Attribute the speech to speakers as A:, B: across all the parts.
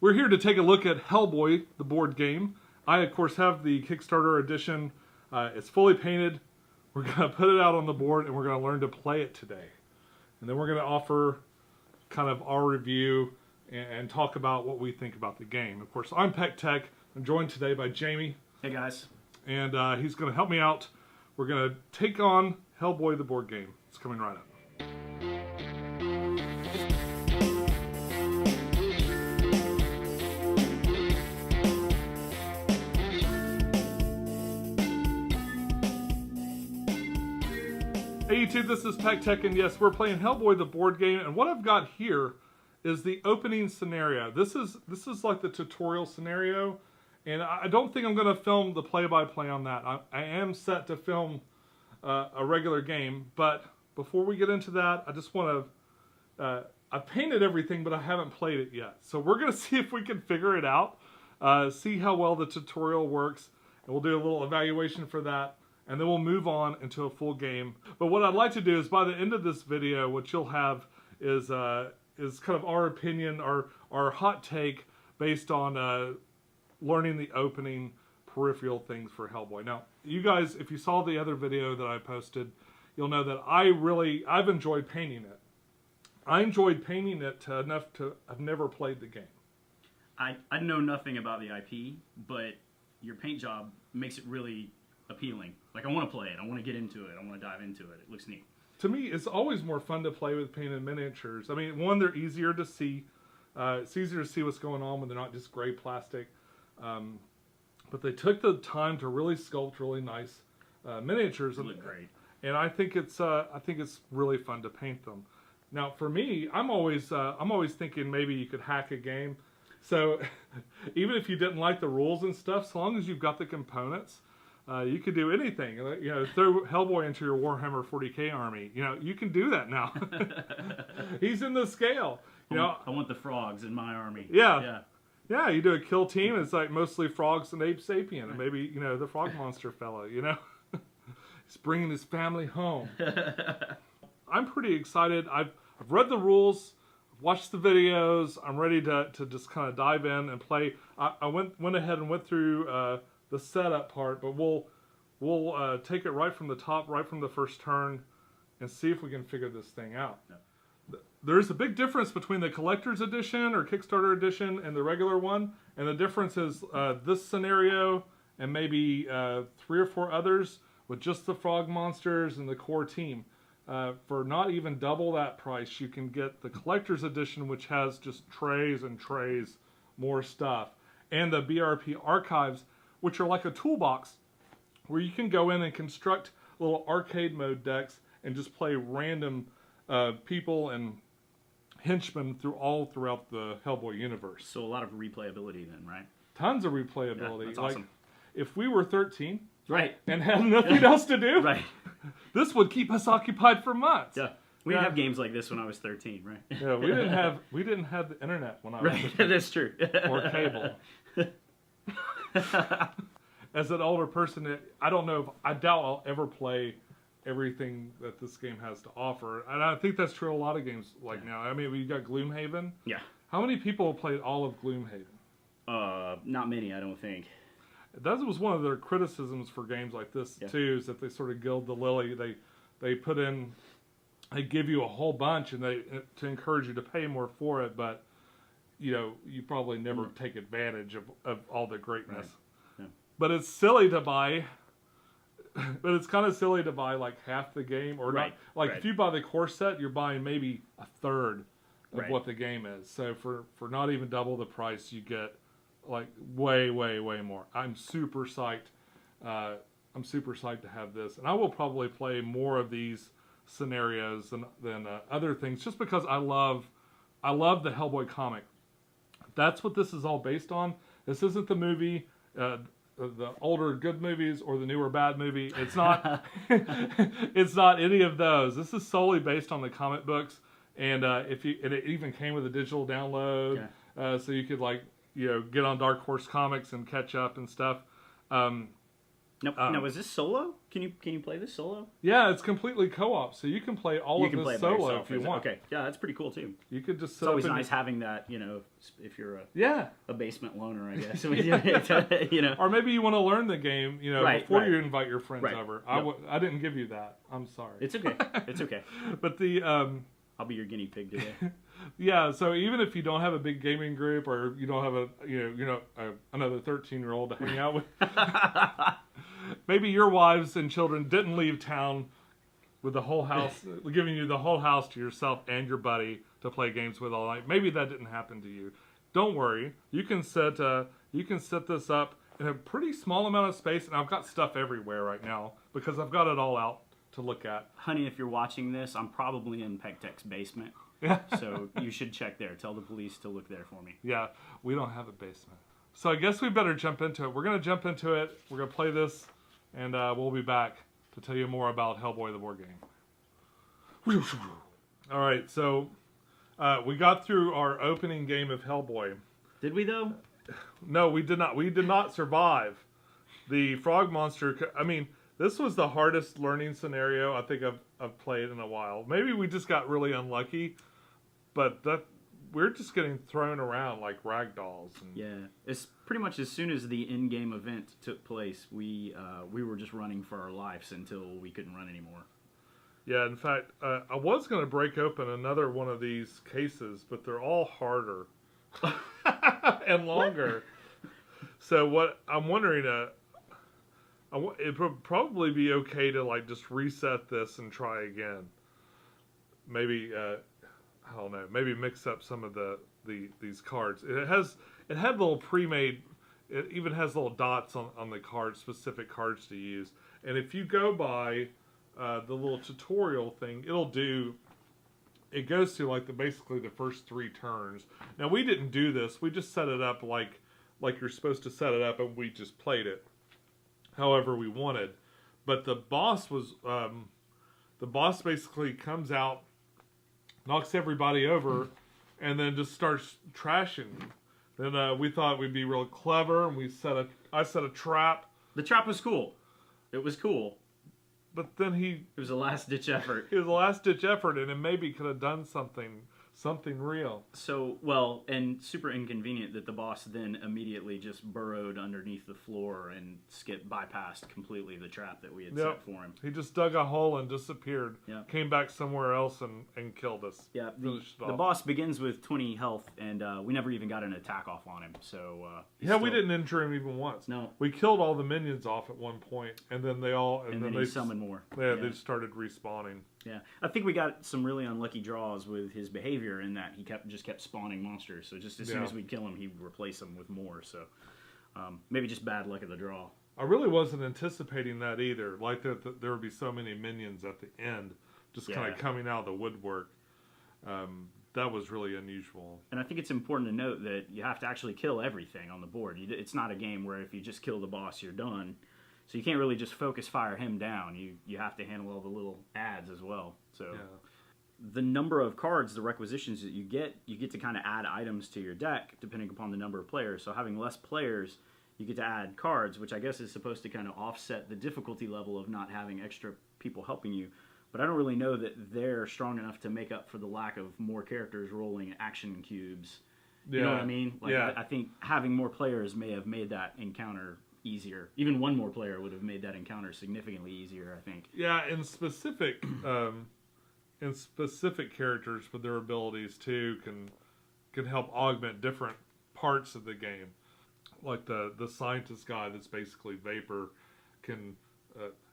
A: We're here to take a look at Hellboy, the board game. I, of course, have the Kickstarter edition. It's fully painted. We're going to put it out on the board, and we're going to learn to play it today. And then we're going to offer kind of our review and talk about what we think about the game. Of course, I'm Peck Tech. I'm joined today by Jamie.
B: Hey, guys.
A: And he's going to help me out. We're going to take on Hellboy, the board game. It's coming right up. Hey YouTube, this is Peck Tech, and yes, we're playing Hellboy the board game, and what I've got here is the opening scenario. This is like the tutorial scenario, and I don't think I'm going to film the play-by-play on that. I am set to film a regular game, but before we get into that, I just want to... I've painted everything, but I haven't played it yet. So we're going to see if we can figure it out, see how well the tutorial works, and we'll do a little evaluation for that. And then we'll move on into a full game. But what I'd like to do is by the end of this video, what you'll have is kind of our opinion, our hot take based on learning the opening peripheral things for Hellboy. Now, you guys, if you saw the other video that I posted, you'll know that I've enjoyed painting it. I enjoyed painting it enough to have never played the game.
B: I know nothing about the IP, but your paint job makes it really appealing. Like, I want to play it. I want to get into it. I want to dive into it. It looks neat.
A: To me, it's always more fun to play with painted miniatures. I mean, one, they're easier to see. It's easier to see what's going on when they're not just gray plastic. But they took the time to really sculpt really nice miniatures.
B: They look great.
A: And I think it's really fun to paint them. Now, for me, I'm always thinking maybe you could hack a game. So even if you didn't like the rules and stuff, as long as you've got the components, you could do anything. You know, throw Hellboy into your Warhammer 40K army. You know, you can do that now. He's in the scale. I
B: want the frogs in my army.
A: Yeah. You do a kill team. And it's like mostly frogs and ape sapien, and maybe the frog monster fella. He's bringing his family home. I'm pretty excited. I've read the rules, watched the videos. I'm ready to just kind of dive in and play. I went ahead and went through the setup part, but we'll take it right from the top, right from the first turn, and see if we can figure this thing out. No. There's a big difference between the collector's edition or Kickstarter edition and the regular one, and the difference is this scenario and maybe 3 or 4 others with just the frog monsters and the core team. For not even double that price, you can get the collector's edition, which has just trays and trays more stuff, and the BRP archives, which are like a toolbox where you can go in and construct little arcade mode decks and just play random people and henchmen throughout the Hellboy universe.
B: So a lot of replayability then, right?
A: Tons of replayability.
B: Yeah, that's awesome.
A: Like, if we were 13
B: right,
A: and had nothing else to do,
B: right,
A: this would keep us occupied for months.
B: Yeah. We didn't have games like this when I was 13, right?
A: Yeah, we didn't have the internet when I was 13.
B: Right, that's true.
A: Or cable. As an older person, I doubt I'll ever play everything that this game has to offer. And I think that's true of a lot of games now. I mean, we got Gloomhaven.
B: Yeah.
A: How many people have played all of Gloomhaven?
B: Not many, I don't think.
A: That was one of their criticisms for games like this, too, is that they sort of gild the lily. They put in, they give you a whole bunch and to encourage you to pay more for it, but you probably never take advantage of all the greatness.
B: Right. Yeah.
A: But it's silly to buy. But it's kind of silly to buy like half the game, or not. Like if you buy the core set, you're buying maybe a third of what the game is. So for not even double the price, you get like way more. I'm super psyched. I'm super psyched to have this, and I will probably play more of these scenarios than other things, just because I love the Hellboy comic. That's what this is all based on. This isn't the movie, the older good movies or the newer bad movie. It's not. It's not any of those. This is solely based on the comic books, and it even came with a digital download, so you could get on Dark Horse Comics and catch up and stuff.
B: Now, is this solo? Can you play this solo?
A: Yeah, it's completely co-op, so you can play all of this solo if you want.
B: Okay, yeah, that's pretty cool too.
A: You could just.
B: It's always nice having that, if you're a basement loner, I guess.
A: Or maybe you want to learn the game, before you invite your friends over.
B: Yep.
A: I didn't give you that. I'm sorry.
B: It's okay. It's okay.
A: But
B: I'll be your guinea pig today.
A: Yeah, so even if you don't have a big gaming group or you don't have another 13-year-old to hang out with, maybe your wives and children didn't leave town with the whole house, giving you the whole house to yourself and your buddy to play games with all night. Maybe that didn't happen to you. Don't worry, you can set this up in a pretty small amount of space, and I've got stuff everywhere right now because I've got it all out to look at.
B: Honey, if you're watching this, I'm probably in PegTech's basement. So you should check there. Tell the police to look there for me.
A: Yeah, we don't have a basement. So I guess we better jump into it. We're going to jump into it. We're going to play this, and we'll be back to tell you more about Hellboy the board game. All right, so we got through our opening game of Hellboy.
B: Did we, though?
A: No, we did not. We did not survive. The frog monster, this was the hardest learning scenario I think I've played in a while. Maybe we just got really unlucky, but we're just getting thrown around like rag dolls.
B: Yeah, it's pretty much as soon as the in-game event took place, we were just running for our lives until we couldn't run anymore.
A: Yeah, in fact, I was going to break open another one of these cases, but they're all harder and longer. So what I'm wondering, it would probably be okay to just reset this and try again. Maybe I don't know. Maybe mix up some of these cards. It had little pre-made. It even has little dots on the cards, specific cards to use. And if you go by the little tutorial thing, it goes to basically the first 3 turns. Now we didn't do this. We just set it up like you're supposed to set it up, and we just played it however we wanted. But the boss basically comes out, knocks everybody over, and then just starts trashing. Then we thought we'd be real clever, and I set a trap.
B: The trap was cool. It was cool.
A: But then
B: it was a last-ditch effort.
A: It was a last-ditch effort, and it maybe could have done something real.
B: So, and super inconvenient that the boss then immediately just burrowed underneath the floor and bypassed completely the trap that we had set for him.
A: He just dug a hole and disappeared.
B: Yeah.
A: Came back somewhere else and killed us.
B: Yeah, the boss begins with 20 health, and we never even got an attack off on him. So
A: we didn't injure him even once.
B: No.
A: We killed all the minions off at one point, and then they
B: summoned more.
A: Yeah, they started respawning.
B: Yeah, I think we got some really unlucky draws with his behavior in that he kept spawning monsters. So just as soon as we'd kill him, he'd replace them with more. So maybe just bad luck of the draw.
A: I really wasn't anticipating that either. Like that there would be so many minions at the end, just kind of coming out of the woodwork. That was really unusual.
B: And I think it's important to note that you have to actually kill everything on the board. It's not a game where if you just kill the boss, you're done. So you can't really just focus fire him down. You have to handle all the little adds as well. So the number of cards, the requisitions that you get to kind of add items to your deck depending upon the number of players. So having less players, you get to add cards, which I guess is supposed to kind of offset the difficulty level of not having extra people helping you. But I don't really know that they're strong enough to make up for the lack of more characters rolling action cubes. You know what I mean? I think having more players may have made that encounter easier. Even one more player would have made that encounter significantly easier, I think.
A: Yeah, and specific characters with their abilities too can help augment different parts of the game. Like the scientist guy that's basically Vapor can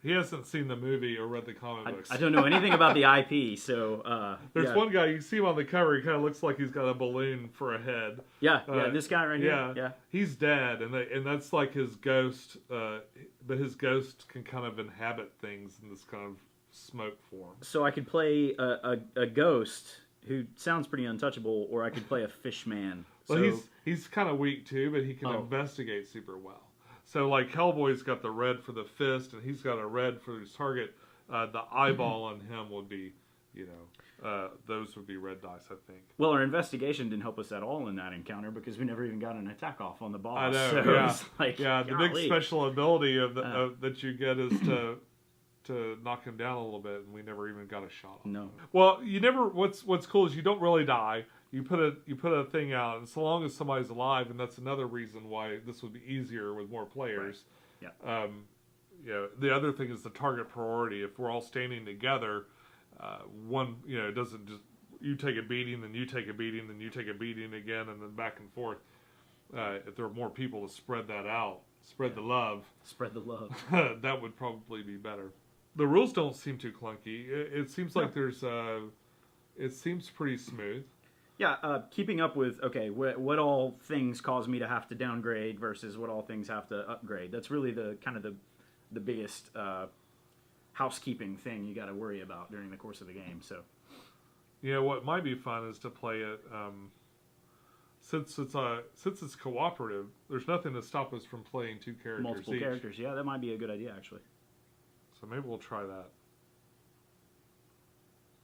A: he hasn't seen the movie or read the comic books.
B: I don't know anything about the IP, so
A: there's one guy, you see him on the cover, he kind of looks like he's got a balloon for a head.
B: Yeah, this guy right here. Yeah,
A: he's dead, and that's like his ghost, but his ghost can kind of inhabit things in this kind of smoke form.
B: So I could play a ghost who sounds pretty untouchable, or I could play a fish man.
A: Well, he's kind of weak too, but he can investigate super well. So, like, Hellboy's got the red for the fist, and he's got a red for his target. The eyeball on him would be, those would be red dice, I think.
B: Well, our investigation didn't help us at all in that encounter because we never even got an attack off on the boss.
A: I know,
B: so
A: the big special ability that you get is to knock him down a little bit, and we never even got a shot on him.
B: No.
A: Well, you never. What's cool is you don't really die. You put a thing out, and so long as somebody's alive, and that's another reason why this would be easier with more players.
B: Right. Yeah.
A: The other thing is the target priority. If we're all standing together, one, it doesn't just you take a beating, then you take a beating, then you take a beating again, and then back and forth. If there are more people to spread that out, spread the love.
B: Spread the love.
A: That would probably be better. The rules don't seem too clunky. It seems like there's. It seems pretty smooth.
B: Yeah, keeping up with, what all things cause me to have to downgrade versus what all things have to upgrade. That's really the kind of the biggest housekeeping thing you got to worry about during the course of the game. So,
A: what might be fun is to play it since it's cooperative. There's nothing to stop us from playing two characters.
B: Multiple characters, yeah, that might be a good idea actually.
A: So maybe we'll try that.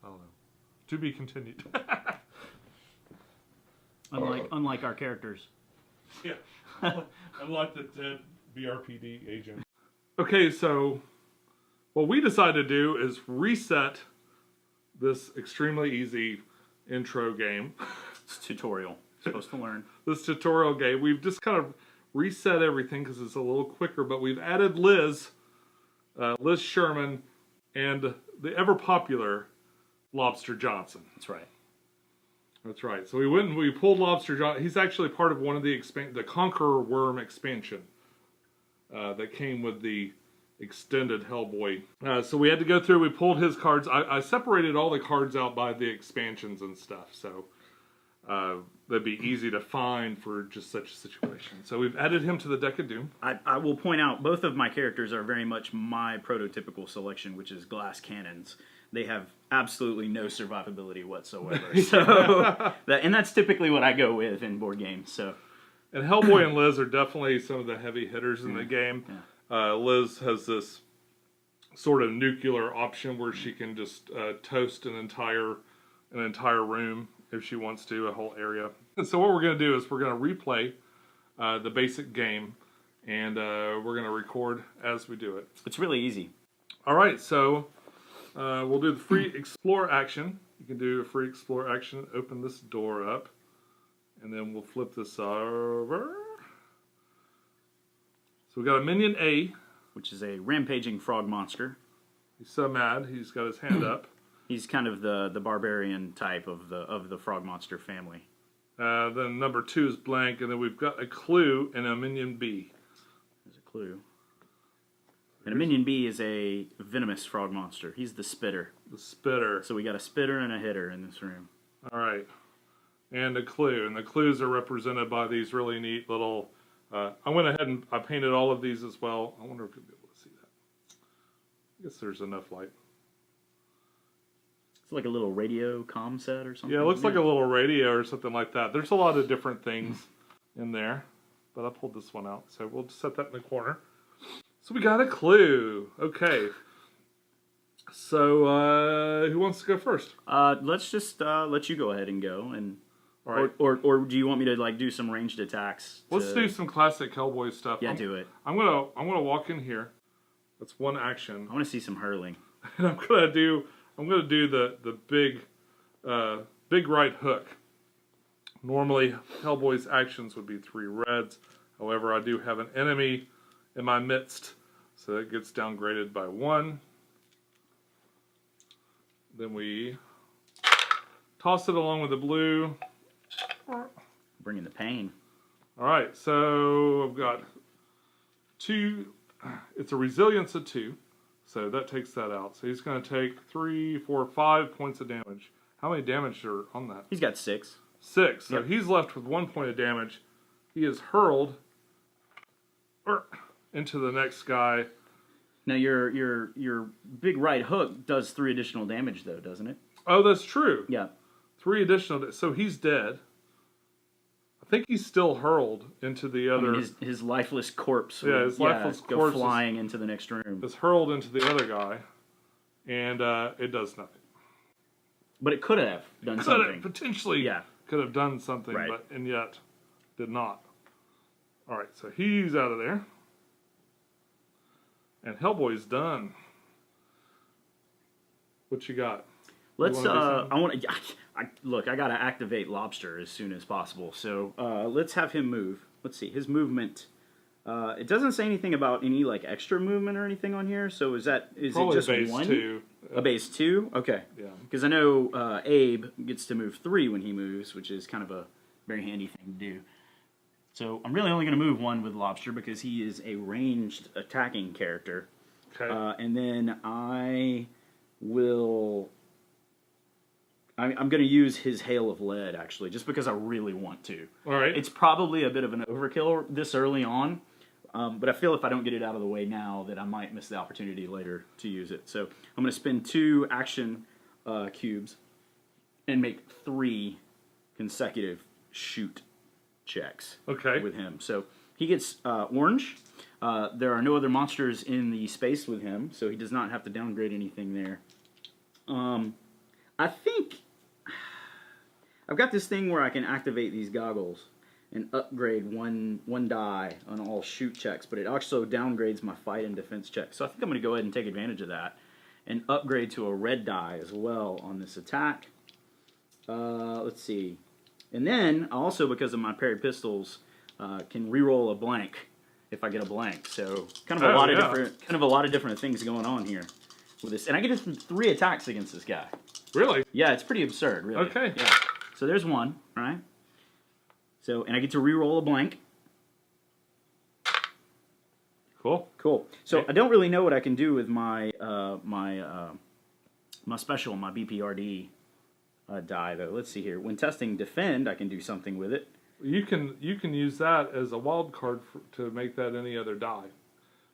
A: I don't know. To be continued.
B: Unlike our characters.
A: Yeah. Unlike the dead BRPD agent. Okay, so what we decided to do is reset this extremely easy intro game.
B: It's tutorial. Supposed to learn.
A: This tutorial game. We've just kind of reset everything because it's a little quicker, but we've added Liz Sherman, and the ever-popular Lobster Johnson.
B: That's right.
A: That's right. So we went and we pulled Lobster Johnson. He's actually part of one of the Conqueror Worm expansion that came with the extended Hellboy. So we had to go through. We pulled his cards. I separated all the cards out by the expansions and stuff. So that'd be easy to find for just such a situation. So we've added him to the deck of doom.
B: I will point out both of my characters are very much my prototypical selection, which is glass cannons. They have absolutely no survivability whatsoever. So, and that's typically what I go with in board games. So,
A: and Hellboy and Liz are definitely some of the heavy hitters in the game. Yeah. Liz has this sort of nuclear option where she can just toast an entire room if she wants to, a whole area. And so what we're going to do is we're going to replay the basic game, and we're going to record as we do it.
B: It's really easy.
A: All right, so we'll do the free explore action. You can do a free explore action, open this door up, and then we'll flip this over. So we got a minion A,
B: which is a rampaging frog monster.
A: He's so mad, he's got his hand up.
B: He's kind of the barbarian type of the frog monster family.
A: Then number 2 is blank, and then we've got a clue and a minion B.
B: There's a clue. And a minion B is a venomous frog monster. He's the spitter.
A: The spitter.
B: So we got a spitter and a hitter in this room.
A: All right. And a clue. And the clues are represented by these really neat little... I went ahead and I painted all of these as well. I wonder if you'll be able to see that. I guess there's enough light.
B: It's like a little radio comm set or something.
A: Yeah, it looks like a little radio or something like that. There's a lot of different things in there. But I pulled this one out. So we'll just set that in the corner. So we got a clue. Okay. So who wants to go first?
B: Let's just let you go ahead and go, and
A: all right.
B: or do you want me to like do some ranged attacks?
A: Let's do some classic Hellboy stuff.
B: Yeah, do it.
A: I'm gonna walk in here. That's one action.
B: I want to see some hurling.
A: And I'm gonna do the big right hook. Normally Hellboy's actions would be 3 reds. However, I do have an enemy in my midst, so that gets downgraded by 1. Then we toss it along with the blue.
B: Bringing the pain.
A: All right, so I've got 2. It's a resilience of 2, so that takes that out. So he's going to take 3, 4, 5 points of damage. How many damage are on that?
B: He's got 6.
A: 6. So he's left with 1 point of damage. He is hurled into the next guy.
B: Now your big right hook does 3 additional damage though, doesn't it?
A: Oh, that's true.
B: Yeah.
A: 3 additional. So he's dead. I think he's still hurled into the other.
B: I mean, his lifeless corpse.
A: Yeah, his lifeless corpse
B: go flying into the next room.
A: Is hurled into the other guy, and it does nothing.
B: But it could have done something.
A: Potentially, could have done something,
B: right.
A: And yet did not. All right, so he's out of there. And Hellboy's done. What you got?
B: Let's. I want to. Look, I gotta activate Lobster as soon as possible. So let's have him move. Let's see his movement. It doesn't say anything about any like extra movement or anything on here. So is
A: Probably
B: it just
A: base
B: one?
A: 2.
B: A base 2? Okay.
A: Yeah.
B: Because I know Abe gets to move 3 when he moves, which is kind of a very handy thing to do. So I'm really only going to move 1 with Lobster because he is a ranged attacking character.
A: Okay.
B: And then I will. I'm going to use his Hail of Lead, actually, just because I really want to.
A: All right.
B: It's probably a bit of an overkill this early on, but I feel if I don't get it out of the way now that I might miss the opportunity later to use it. So I'm going to spend 2 action cubes and make 3 consecutive shoot checks with him. So he gets orange. There are no other monsters in the space with him, so he does not have to downgrade anything there. I think I've got this thing where I can activate these goggles and upgrade one die on all shoot checks, but it also downgrades my fight and defense checks. So I think I'm going to go ahead and take advantage of that and upgrade to a red die as well on this attack. Let's see. And then, also because of my parried pistols, can reroll a blank if I get a blank. So kind of a lot of different things going on here with this. And I get 3 attacks against this guy.
A: Really?
B: Yeah, it's pretty absurd, really.
A: Okay.
B: Yeah. So there's 1, right? So, and I get to reroll a blank.
A: Cool.
B: Cool. So
A: Okay.
B: I don't really know what I can do with my my special, my BPRD die though. Let's see here. When testing defend, I can do something with it.
A: You can use that as a wild card to make that any other die.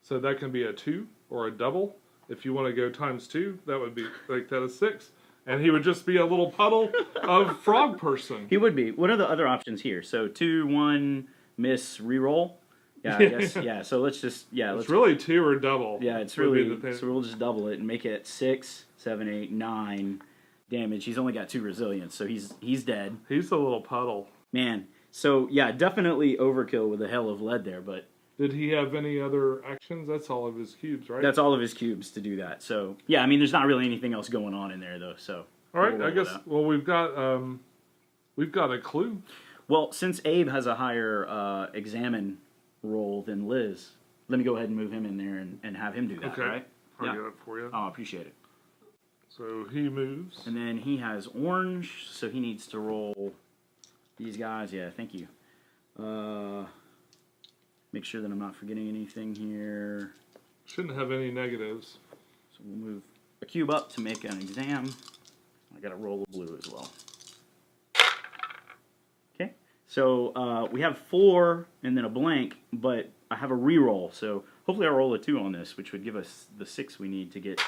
A: So that can be a 2 or a double. If you want to go times 2, that would be like that is 6. And he would just be a little puddle of frog person.
B: He would be. What are the other options here? So 2, 1, miss, reroll. Yeah, I guess. Yeah. So let's just
A: It's really 2 or double.
B: Yeah, it's really. So we'll just double it and make it 6, 7, 8, 9 damage. He's only got 2 resilience, so he's dead.
A: He's a little puddle.
B: Man. So yeah, definitely overkill with the Hell of Lead there, but.
A: Did he have any other actions? That's all of his cubes, right?
B: That's all of his cubes to do that. So yeah, I mean, there's not really anything else going on in there though. So
A: all right, I guess. Well, we've got a clue.
B: Well, since Abe has a higher examine roll than Liz, let me go ahead and move him in there and have him do that.
A: Okay.
B: Right?
A: I'll get it for you.
B: Oh, I appreciate it.
A: So he moves,
B: and then he has orange, so he needs to roll these guys. Yeah, thank you. Make sure that I'm not forgetting anything here.
A: Shouldn't have any negatives.
B: So we'll move a cube up to make an exam. I got to roll a blue as well. Okay, so we have 4 and then a blank, but I have a reroll. So hopefully I roll a 2 on this, which would give us the 6 we need to get.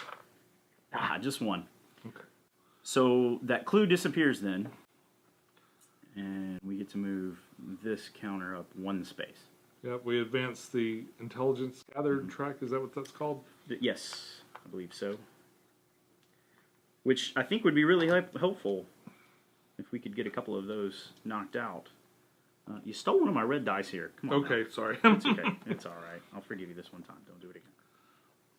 B: Just 1.
A: Okay.
B: So that clue disappears then, and we get to move this counter up 1 space.
A: Yep, we advance the intelligence gathered track. Is that what that's called?
B: Yes, I believe so. Which I think would be really helpful if we could get a couple of those knocked out. You stole one of my red dice here. Come on.
A: Okay, sorry.
B: It's okay. It's all right. I'll forgive you this one time. Don't do it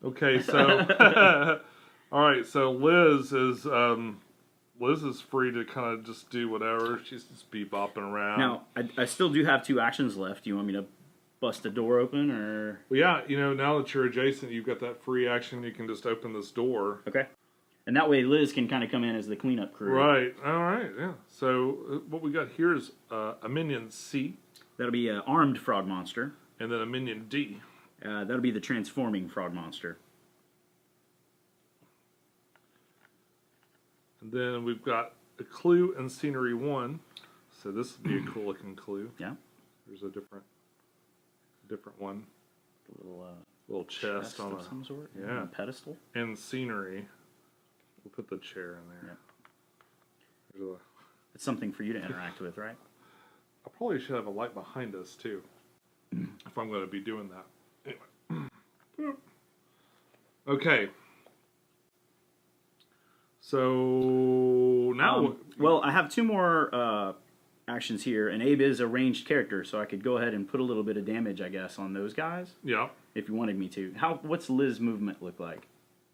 A: Okay,
B: again.
A: so all right. So Liz is free to kind of just do whatever. She's just bebopping around.
B: Now I still do have 2 actions left. Do you want me to bust the door open or?
A: Well, yeah. Now that you're adjacent, you've got that free action. You can just open this door.
B: Okay. And that way Liz can kind of come in as the cleanup crew.
A: Right. All right. Yeah. So what we got here is a minion C.
B: That'll be an armed frog monster.
A: And then a minion D.
B: That'll be the transforming frog monster.
A: And then we've got a clue and scenery 1. So this would be a cool looking clue.
B: Yeah.
A: There's a different one.
B: A
A: little chest on
B: of some sort.
A: Yeah.
B: A pedestal.
A: And scenery. We'll put the chair in there.
B: Yeah. It's something for you to interact with, right?
A: I probably should have a light behind us too, if I'm going to be doing that. Anyway. Okay. So now,
B: well, I have 2 more actions here, and Abe is a ranged character, so I could go ahead and put a little bit of damage, I guess, on those guys.
A: Yeah.
B: If you wanted me to. What's Liz's movement look like?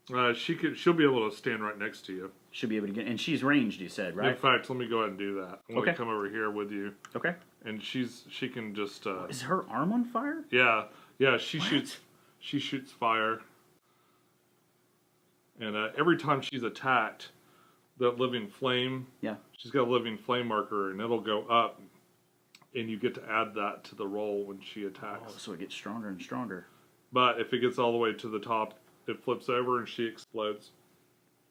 A: She'll be able to stand right next to you.
B: Should be able to get, and she's ranged. You said, right?
A: In fact, let me go ahead and do that. I'm
B: Okay.
A: gonna come over here with you.
B: Okay.
A: And she can just.
B: Is her arm on fire?
A: Yeah. She shoots fire. And every time she's attacked, that living flame.
B: Yeah.
A: She's got a living flame marker, and it'll go up, and you get to add that to the roll when she attacks.
B: Oh, so it gets stronger and stronger.
A: But if it gets all the way to the top, it flips over and she explodes.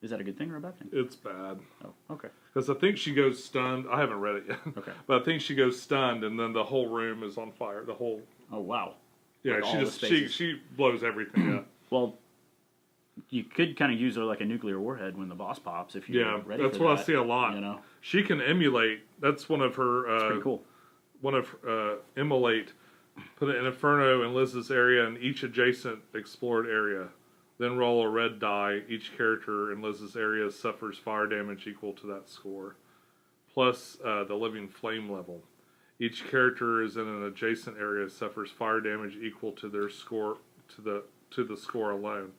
B: Is that a good thing or a bad thing?
A: It's bad.
B: Oh, okay.
A: Because I think she goes stunned. I haven't read it yet.
B: Okay.
A: But I think she goes stunned, and then the whole room is on fire. The whole.
B: Oh wow.
A: Yeah,
B: Like
A: she blows everything up.
B: Well, you could kind of use her like a nuclear warhead when the boss pops if you're ready
A: that's
B: for
A: what
B: that,
A: I see a lot.
B: You know,
A: She can emulate. That's one of her.
B: it's pretty cool.
A: One of immolate. Put an inferno in Liz's area and each adjacent explored area. Then roll a red die. Each character in Liz's area suffers fire damage equal to that score, plus the living flame level. Each character is in an adjacent area suffers fire damage equal to their score to the score alone.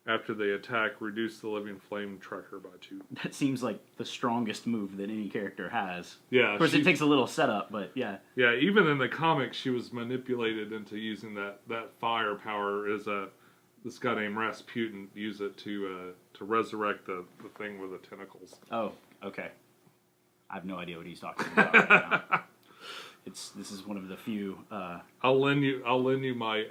A: After they attack, reduce the living flame tracker by 2.
B: That seems like the strongest move that any character has.
A: Yeah,
B: of course it takes a little setup, but yeah.
A: Yeah, even in the comics, she was manipulated into using that firepower as this guy named Rasputin used it to resurrect the thing with the tentacles.
B: Oh, okay. I have no idea what he's talking about right now. This is one of the few.
A: I'll lend you my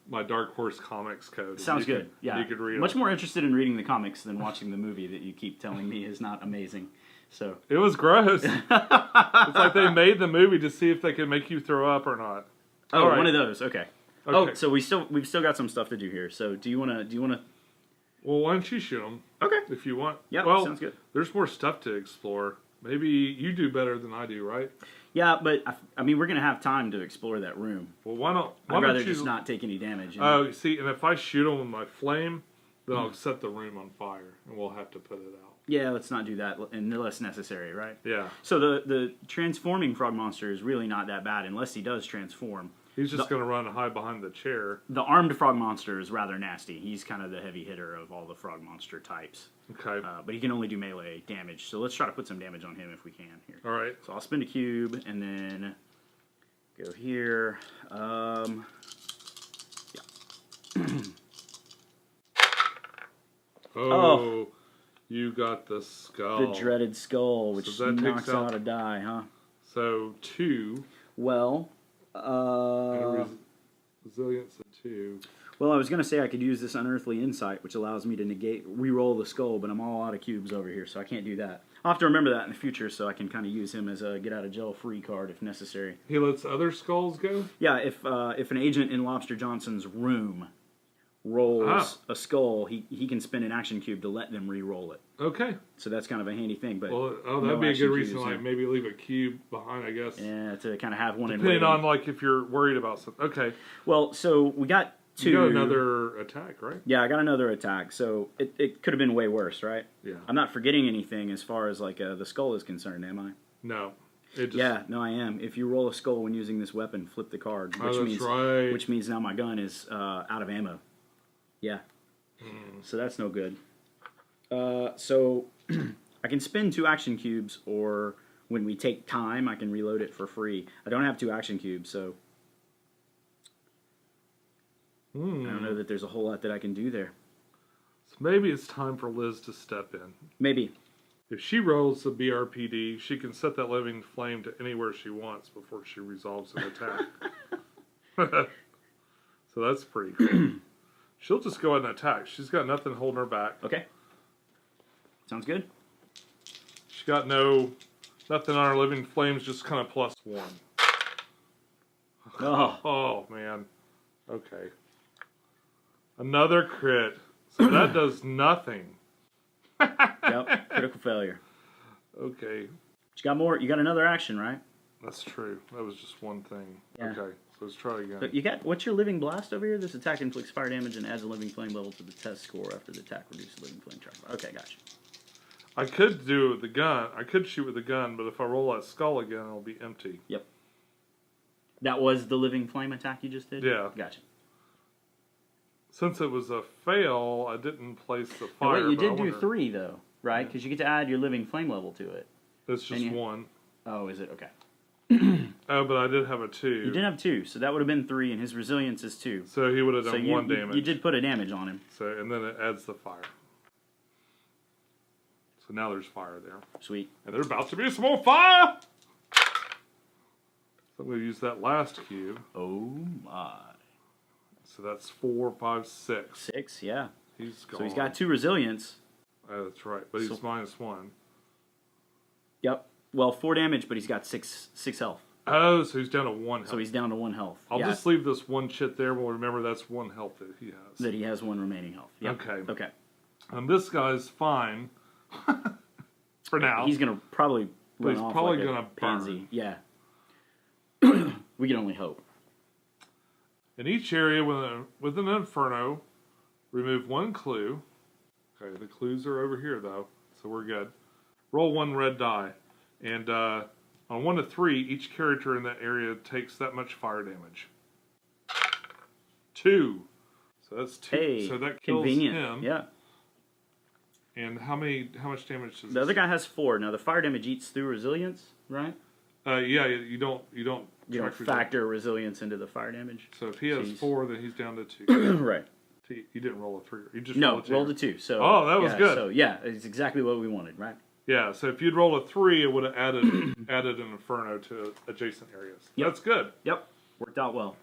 A: my Dark Horse Comics code.
B: Sounds good. Yeah,
A: you could read
B: much
A: it.
B: more interested in reading the comics than watching the movie that you keep telling me is not amazing. So
A: it was gross. It's like they made the movie to see if they could make you throw up or not.
B: Oh,
A: right.
B: one of those. Okay. Oh, so we've still got some stuff to do here. So do you wanna?
A: Well, why don't you shoot them?
B: Okay.
A: If you want.
B: Yeah.
A: Well,
B: sounds good.
A: There's more stuff to explore. Maybe you do better than I do, right?
B: Yeah, but I mean, we're gonna have time to explore that room.
A: Well, why not?
B: I'd rather just not take any damage.
A: Oh, see, and if I shoot them with my flame, then I'll set the room on fire, and we'll have to put it out.
B: Yeah, let's not do that unless necessary, right?
A: Yeah.
B: So the transforming frog monster is really not that bad unless he does transform.
A: He's just going to run and hide behind the chair.
B: The armed frog monster is rather nasty. He's kind of the heavy hitter of all the frog monster types.
A: Okay.
B: But he can only do melee damage, so let's try to put some damage on him if we can here.
A: All right.
B: So I'll spend a cube and then go here. Yeah.
A: Oh, you got the skull.
B: The dreaded skull, which
A: So that
B: knocks
A: takes out-
B: out a die, huh?
A: So 2.
B: Well,
A: Resilience of 2.
B: well, I was going to say I could use this Unearthly Insight, which allows me to re-roll the skull, but I'm all out of cubes over here, so I can't do that. I'll have to remember that in the future so I can kind of use him as a get-out-of-jail-free card if necessary.
A: He lets other skulls go?
B: Yeah, if an agent in Lobster Johnson's room rolls a skull, he can spend an action cube to let them re-roll it.
A: Okay.
B: So that's kind of a handy thing. But
A: Well, that'd
B: no
A: be a
B: action
A: good
B: cubes,
A: reason, like
B: yeah.
A: maybe leave a cube behind, I guess.
B: Yeah, to kind of have one in
A: Depending
B: waiting.
A: on, like, if you're worried about something. Okay.
B: Well, so we got 2.
A: You got another attack, right?
B: Yeah, I got another attack. So it could have been way worse, right?
A: Yeah.
B: I'm not forgetting anything as far as like the skull is concerned, am I?
A: No. It just,
B: Yeah, no, I am. If you roll a skull when using this weapon, flip the card, which means now my gun is out of ammo. Yeah. So that's no good. So I can spend 2 action cubes, or when we take time, I can reload it for free. I don't have 2 action cubes, so I don't know that there's a whole lot that I can do there.
A: So maybe it's time for Liz to step in.
B: Maybe.
A: If she rolls the BRPD, she can set that living flame to anywhere she wants before she resolves an attack. So that's pretty cool. She'll just go ahead and attack. She's got nothing holding her back.
B: Okay. Sounds good.
A: She got nothing on her living flames, just kind of +1.
B: Oh.
A: Oh, man. Okay. Another crit. So that does nothing.
B: Yep. Critical failure.
A: Okay.
B: You got more. You got another action, right?
A: That's true. That was just one thing.
B: Yeah.
A: Okay. So let's try again.
B: But you got, what's your living blast over here? This attack inflicts fire damage and adds a living flame level to the test score after the attack reduces living flame tracker. Okay, gotcha.
A: I could do it with the gun. I could shoot with the gun, but if I roll that skull again, it'll be empty.
B: Yep. That was the living flame attack you just did?
A: Yeah.
B: Gotcha.
A: Since it was a fail, I didn't place the
B: Now,
A: fire.
B: wait, you
A: but I
B: did do
A: wonder-
B: 3 though, right? Because you get to add your living flame level to it.
A: It's just 1.
B: Oh, is it? Okay.
A: Oh, but I did have a 2.
B: You did have 2, so that would have been 3, and his resilience is 2.
A: So he would have done
B: So
A: 1 damage.
B: you did put a damage on him.
A: So and then it adds the fire. So now there's fire there.
B: Sweet.
A: And there's about to be some more fire! So I'm going to use that last cube.
B: Oh my.
A: So that's 4, 5, 6.
B: 6, yeah.
A: He's gone.
B: So he's got 2 resilience.
A: Oh, that's right. But he's -1.
B: Yep. Well, 4 damage, but he's got 6 health.
A: Oh, so he's down to 1 health.
B: So he's down to 1 health.
A: I'll just leave this 1 chit there. We'll remember that's 1 health that he has.
B: That he has 1 remaining health. Yep.
A: Okay.
B: Okay.
A: And this guy's fine. For now.
B: He's going to probably run
A: he's
B: off
A: probably
B: like
A: gonna
B: a pansy.
A: burn.
B: Yeah. We can only hope.
A: In each area with an inferno, remove 1 clue. Okay, the clues are over here though, so we're good. Roll 1 red die, and on 1 to 3, each character in that area takes that much fire damage. 2, so that's 2.
B: Hey,
A: so that kills
B: convenient.
A: him.
B: Yeah.
A: And how much damage does
B: The other guy has 4. Now the fire damage eats through resilience, right?
A: Yeah, you don't
B: You don't factor resilience into the fire damage.
A: So if he has 4, then he's down to 2.
B: Right.
A: You didn't roll a 3. You just
B: rolled a 2. So
A: oh, that was good.
B: So yeah, it's exactly what we wanted, right?
A: Yeah. So if you'd rolled a 3, it would have added an inferno to adjacent areas.
B: Yep.
A: That's good.
B: Yep. Worked out well.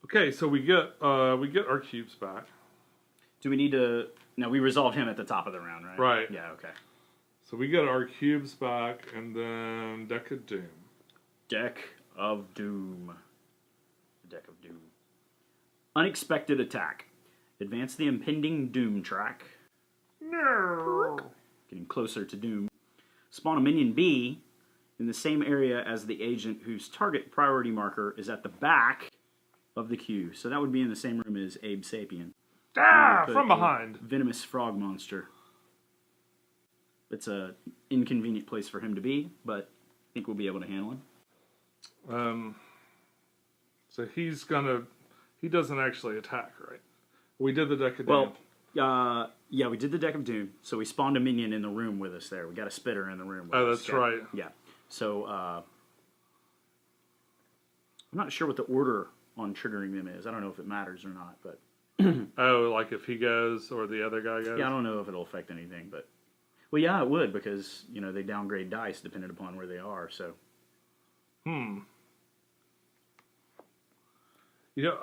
A: Okay, so we get our cubes back.
B: Do we need to? No, we resolved him at the top of the round, right?
A: Right.
B: Yeah. Okay.
A: So we get our cubes back, and then Deck of Doom.
B: Deck of Doom. Deck of Doom. Unexpected attack. Advance the impending Doom track.
A: No.
B: Getting closer to Doom. Spawn a minion B in the same area as the agent whose target priority marker is at the back of the queue. So that would be in the same room as Abe Sapien.
A: From behind.
B: Venomous frog monster. It's a inconvenient place for him to be, but I think we'll be able to handle him.
A: So he doesn't actually attack, right? We did the Deck of Doom.
B: Well, yeah, we did the Deck of Doom, so we spawned a minion in the room with us there. We got a spitter in the room with us.
A: Oh, that's right.
B: Yeah. So, I'm not sure what the order on triggering them is. I don't know if it matters or not, but...
A: Oh, like if he goes or the other guy goes?
B: Yeah, I don't know if it'll affect anything, but... Well, yeah, it would, because, they downgrade dice depending upon where they are, so...
A: I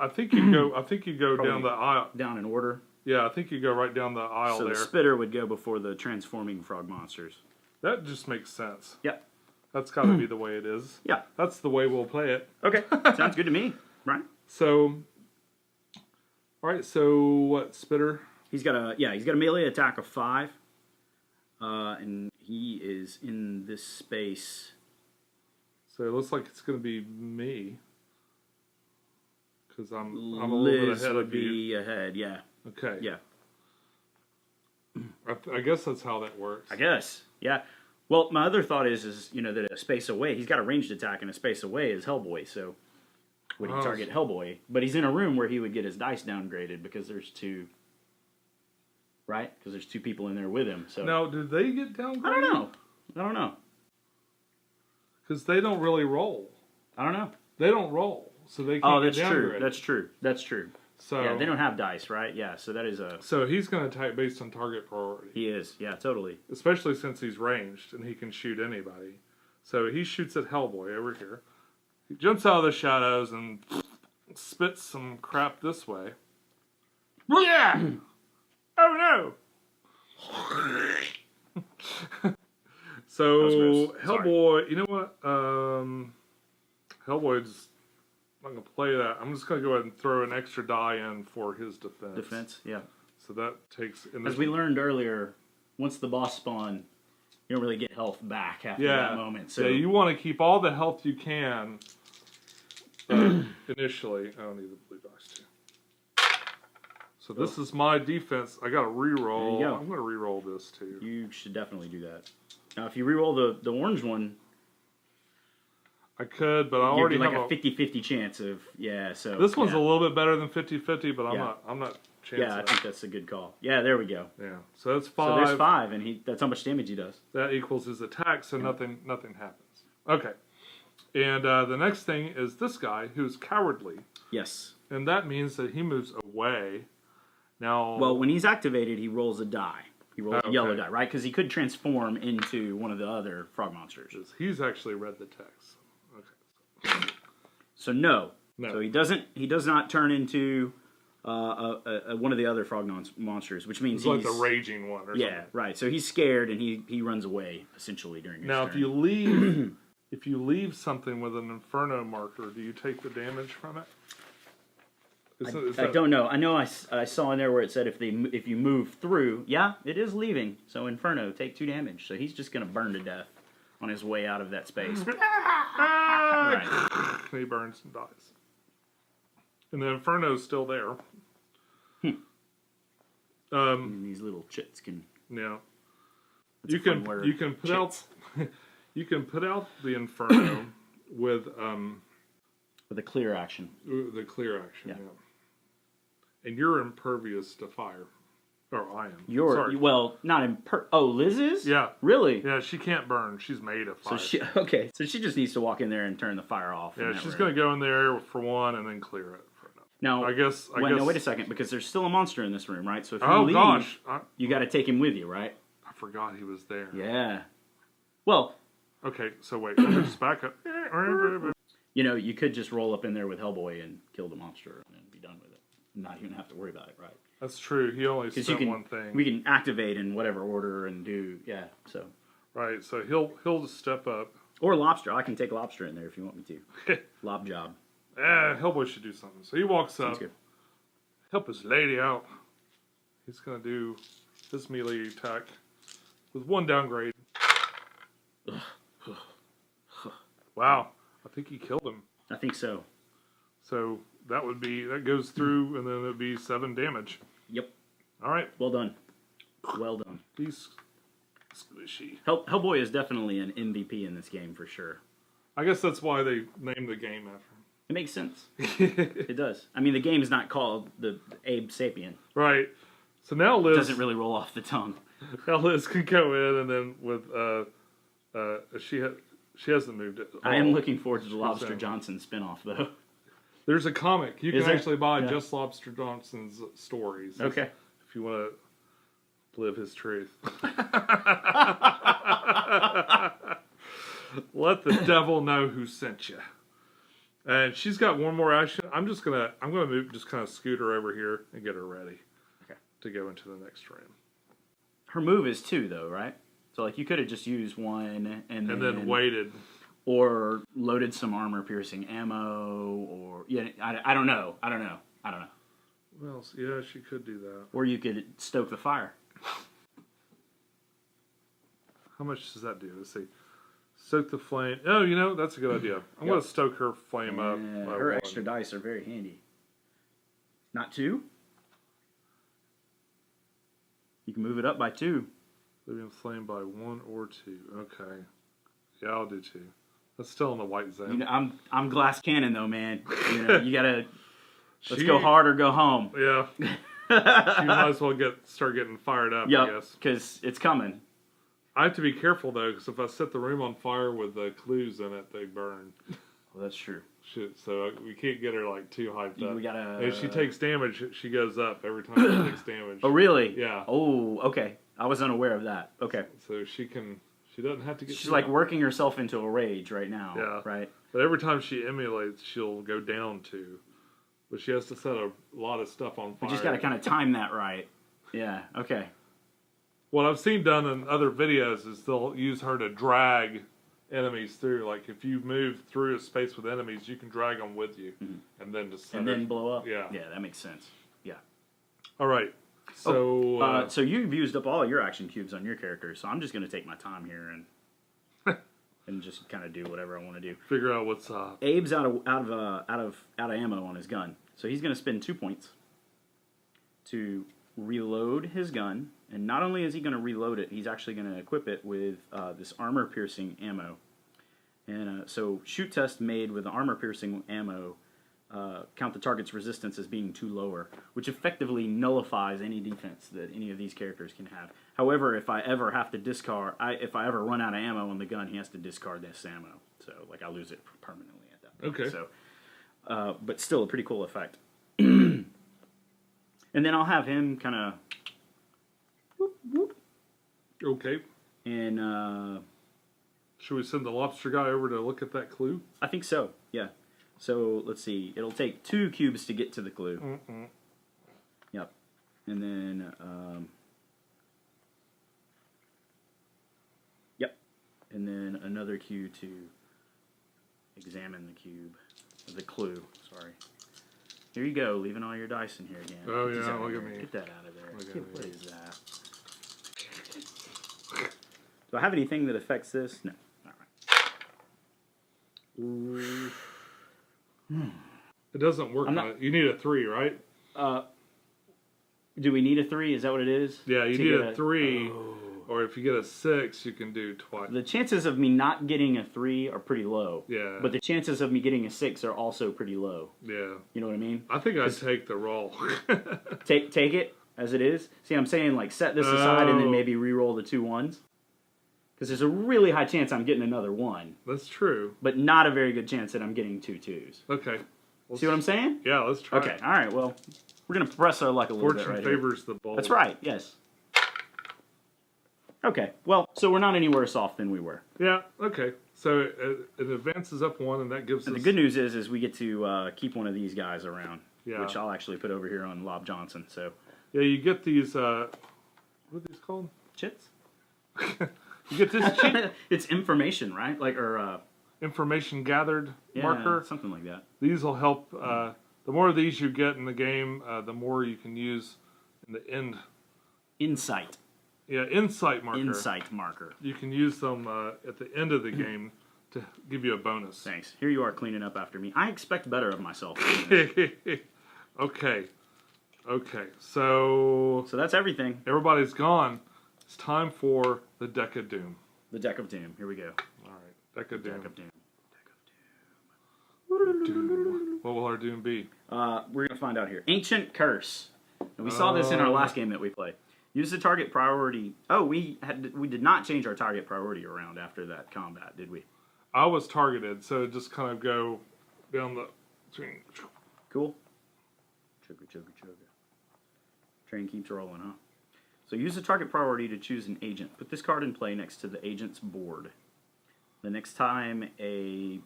A: think you go down the aisle.
B: Down in order.
A: Yeah, I think you go right down the aisle
B: so
A: there.
B: So the spitter would go before the transforming frog monsters.
A: That just makes sense.
B: Yep.
A: That's got to be the way it is.
B: Yeah.
A: That's the way we'll play it.
B: Okay. Sounds good to me. Right.
A: So, all right. So what, spitter?
B: He's got a melee attack of 5, and he is in this space.
A: So it looks like it's going to be me, because I'm a little bit ahead of you.
B: Be ahead, yeah.
A: Okay.
B: Yeah.
A: I guess that's how that works.
B: I guess, yeah. Well, my other thought is that a space away, he's got a ranged attack, and a space away is Hellboy. So would he target Hellboy? But he's in a room where he would get his dice downgraded because there's 2. Right? Because there's 2 people in there with him. So
A: now, do they get downgraded?
B: I don't know.
A: Because they don't really roll.
B: I don't know.
A: They don't roll, so they can't get downgraded.
B: That's true.
A: So
B: yeah, they don't have dice, right? Yeah, so that is a...
A: So he's going to attack based on target priority.
B: He is, yeah, totally.
A: Especially since he's ranged and he can shoot anybody. So he shoots at Hellboy over here. He jumps out of the shadows and spits some crap this way. Yeah! Oh no! So Hellboy, you know what? Hellboy's not going to play that. I'm just going to go ahead and throw an extra die in for his defense.
B: Defense, yeah.
A: So that takes...
B: As we learned earlier, once the boss spawn, you don't really get health back after that moment. So
A: you want to keep all the health you can initially. I don't need the blue dice too. So this is my defense. I got to re-roll.
B: There you go.
A: I'm going to re-roll this too.
B: You should definitely do that. Now, if you re-roll the orange one...
A: I could, but I
B: You'd
A: already
B: be like
A: have
B: a 50-50 chance of So
A: This one's
B: yeah.
A: a little bit better than 50-50, but I'm not chancing
B: Yeah, I think that's a good call. Yeah, there we go.
A: Yeah, so that's 5.
B: So there's 5, and that's how much damage he does.
A: That equals his attack, so nothing happens. Okay, and the next thing is this guy who's cowardly.
B: Yes.
A: And that means that he moves away. Now,
B: well, when he's activated, he rolls a die. He rolls a yellow die, right? Because he could transform into one of the other frog monsters.
A: He's actually read the text. Okay.
B: So no. So he does not turn into one of the other frog monsters, which means
A: he's like the raging one. Or something.
B: Right. So he's scared and he runs away essentially during his turn.
A: Now, if you leave something with an Inferno marker, do you take the damage from it?
B: I don't know. I know I saw in there where it said if you move through, it is leaving. So Inferno, take 2 damage. So he's just gonna burn to death on his way out of that space.
A: Right. He burns and dies. And the Inferno's still there.
B: And these little chits can.
A: Yeah. You can put out you can put out the Inferno with
B: a clear action.
A: The clear action, yeah. And you're impervious to fire. Or I am.
B: Sorry. Well, not Oh, Liz is?
A: Yeah.
B: Really?
A: Yeah, she can't burn. She's made of fire.
B: So she just needs to walk in there and turn the fire off.
A: Yeah, she's going to go in there for one and then clear it.
B: Now,
A: I guess.
B: No, wait a second, because there's still a monster in this room, right? So if you leave, you got to take him with you, right?
A: I forgot he was there.
B: Yeah. Well.
A: Okay, so wait, just back up.
B: You could just roll up in there with Hellboy and kill the monster and then be done with it. Not even have to worry about it, right?
A: That's true. He only spent one thing.
B: We can activate in whatever order and do, so.
A: Right, so he'll just step up.
B: Or Lobster. I can take Lobster in there if you want me to. Lob job.
A: Hellboy should do something. So he walks up.
B: Good.
A: Help his lady out. He's going to do his melee attack with 1 downgrade. Wow. I think he killed him.
B: I think so.
A: So that goes through, and then it would be 7 damage.
B: Yep.
A: All right.
B: Well done. Well done.
A: He's squishy.
B: Hellboy is definitely an MVP in this game for sure.
A: I guess that's why they named the game after him.
B: It makes sense. It does. I mean, the game is not called the Abe Sapien.
A: Right. So now Liz...
B: It doesn't really roll off the tongue.
A: Now Liz can go in, and then with... she hasn't moved it.
B: I am looking forward to the Lobster Johnson spinoff, though.
A: There's a comic. You can actually buy just Lobster Johnson's stories.
B: Okay.
A: If you want to live his truth. Let the devil know who sent you. And she's got one more action. I'm gonna move, just kind of scoot her over here and get her ready.
B: Okay.
A: To go into the next room.
B: Her move is 2, though, right? So you could have just used 1 and then
A: waited.
B: Or loaded some armor-piercing ammo, or... I don't know.
A: Well, yeah, she could do that.
B: Or you could stoke the fire.
A: How much does that do? Let's see. Stoke the flame. Oh, that's a good idea. I'm going to stoke her flame up.
B: Her extra dice are very handy. Not 2? You can move it up by 2.
A: Living flame by 1 or 2. Okay. Yeah, I'll do 2. That's still in the white zone.
B: I'm glass cannon though, man. You gotta let's go hard or go home.
A: Yeah. She might as well start getting fired up. I guess
B: because it's coming.
A: I have to be careful though, because if I set the room on fire with the clues in it, they burn.
B: Well, that's true.
A: Shit, so we can't get her too hyped up.
B: We gotta.
A: If she takes damage, she goes up every time she takes damage.
B: Oh really?
A: Yeah.
B: Oh, okay. I was unaware of that. Okay.
A: So she doesn't have to get...
B: She's like working herself into a rage right now.
A: Yeah.
B: Right?
A: But every time she emulates, she'll go down 2. But she has to set a lot of stuff on fire.
B: We just got to kind of time that right. Yeah, okay.
A: What I've seen done in other videos is they'll use her to drag enemies through. Like, if you move through a space with enemies, you can drag them with you. Mm-hmm. And then just...
B: And then blow up?
A: Yeah.
B: Yeah, that makes sense. Yeah.
A: All right. So,
B: so you've used up all your action cubes on your character, so I'm just going to take my time here and just kind of do whatever I want to do.
A: Figure out what's up.
B: Abe's out of ammo on his gun, so he's going to spend 2 points to reload his gun, and not only is he going to reload it, he's actually going to equip it with this armor-piercing ammo. And so shoot test made with armor-piercing ammo count the target's resistance as being too lower, which effectively nullifies any defense that any of these characters can have. However, if I ever have to discard, if I ever run out of ammo on the gun, he has to discard this ammo. So, like, I lose it permanently at that point.
A: Okay.
B: So, but still a pretty cool effect. And then I'll have him kind of...
A: Okay.
B: And...
A: should we send the lobster guy over to look at that clue?
B: I think so, yeah. So, let's see. It'll take 2 cubes to get to the clue.
A: Mm-mm.
B: Yep. And then, yep. And then another cube to examine the cube. The clue, sorry. Here you go, leaving all your dice in here again.
A: Oh, yeah, look at me.
B: Get that out of there. What is that? Do I have anything that affects this? No. All right.
A: It doesn't work on it. You need a 3, right?
B: Do we need a 3? Is that what it is?
A: Yeah, you need a 3. Oh. Or if you get a 6, you can do twice.
B: The chances of me not getting a 3 are pretty low.
A: Yeah.
B: But the chances of me getting a 6 are also pretty low.
A: Yeah.
B: You know what I mean?
A: I think I'd take the roll.
B: take it as it is? See, I'm saying, like, set this aside and then maybe re-roll the 2 1s. Because there's a really high chance I'm getting another 1.
A: That's true.
B: But not a very good chance that I'm getting 2 2s.
A: Okay.
B: See what I'm saying?
A: Yeah, let's try.
B: Okay, all right, well, we're going to press our luck a little bit right here.
A: Fortune favors the bold.
B: That's right, yes. Okay, well, so we're not any worse off than we were.
A: Yeah, okay. So it advances up 1, and that gives us...
B: The good news is we get to keep one of these guys around,
A: yeah.
B: Which I'll actually put over here on Lob Johnson, so...
A: Yeah, you get these, what are these called?
B: Chits?
A: You get this chit?
B: It's information, right? Like, or...
A: information gathered marker.
B: Something like that.
A: These will help. The more of these you get in the game, the more you can use in the end.
B: Insight.
A: Yeah, insight marker.
B: Insight marker.
A: You can use them at the end of the game to give you a bonus.
B: Thanks. Here you are cleaning up after me. I expect better of myself.
A: Okay. So
B: that's everything.
A: Everybody's gone. It's time for the Deck of Doom.
B: The Deck of Doom. Here we go.
A: All right, Deck of Doom.
B: Deck of Doom.
A: Doom. What will our Doom be?
B: We're going to find out here. Ancient Curse. And we saw this in our last game that we played. Use the target priority. Oh, we did not change our target priority around after that combat, did we?
A: I was targeted, so just kind of go down the train.
B: Cool. Chugga, chugga, chugga. Train keeps rolling, huh? So use the target priority to choose an agent. Put this card in play next to the agent's board. The next time a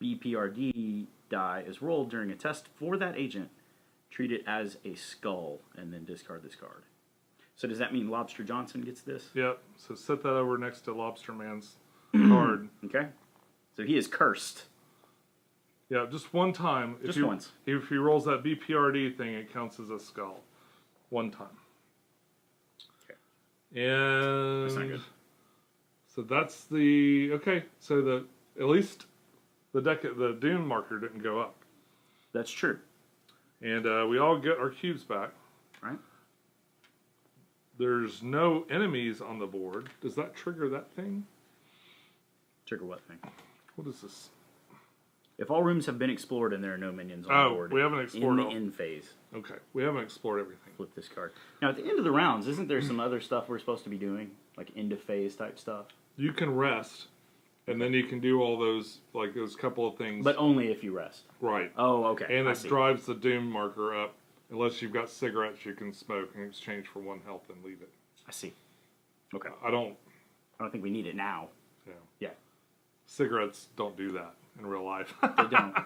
B: BPRD die is rolled during a test for that agent, treat it as a skull and then discard this card. So does that mean Lobster Johnson gets this?
A: Yep. So set that over next to Lobster Man's card.
B: Okay. So he is cursed.
A: Yeah, just one time.
B: Just once.
A: If he rolls that BPRD thing, it counts as a skull. One time.
B: Okay.
A: And
B: that's not good.
A: So that's the so at least the Doom marker didn't go up.
B: That's true.
A: And we all get our cubes back.
B: Right.
A: There's no enemies on the board. Does that trigger that thing?
B: Trigger what thing?
A: What is this?
B: If all rooms have been explored and there are no minions on the board.
A: We haven't explored
B: in the end phase.
A: Okay, we haven't explored everything.
B: Flip this card. Now, at the end of the rounds, isn't there some other stuff we're supposed to be doing? Like end of phase type stuff?
A: You can rest, and then you can do all those couple of things.
B: But only if you rest.
A: Right.
B: Oh, okay.
A: And it drives the Doom marker up. Unless you've got cigarettes you can smoke in exchange for 1 health and leave it.
B: I see. Okay.
A: I don't
B: think we need it now. Yeah.
A: Cigarettes don't do that in real life.
B: They don't.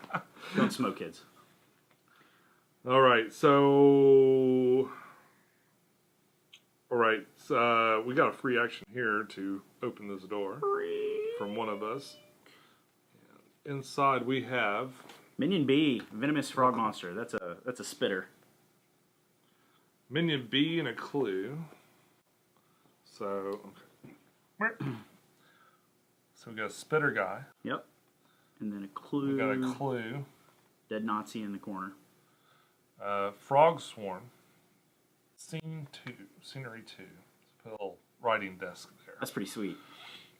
B: Don't smoke, kids.
A: All right, so we got a free action here to open this door from one of us. Inside we have
B: Minion B, venomous frog monster. That's a spitter.
A: Minion B and a clue. So we got a spitter guy.
B: Yep. And then a clue.
A: We got a clue.
B: Dead Nazi in the corner.
A: Frog swarm. Scenery 2. Put a little writing desk there.
B: That's pretty sweet.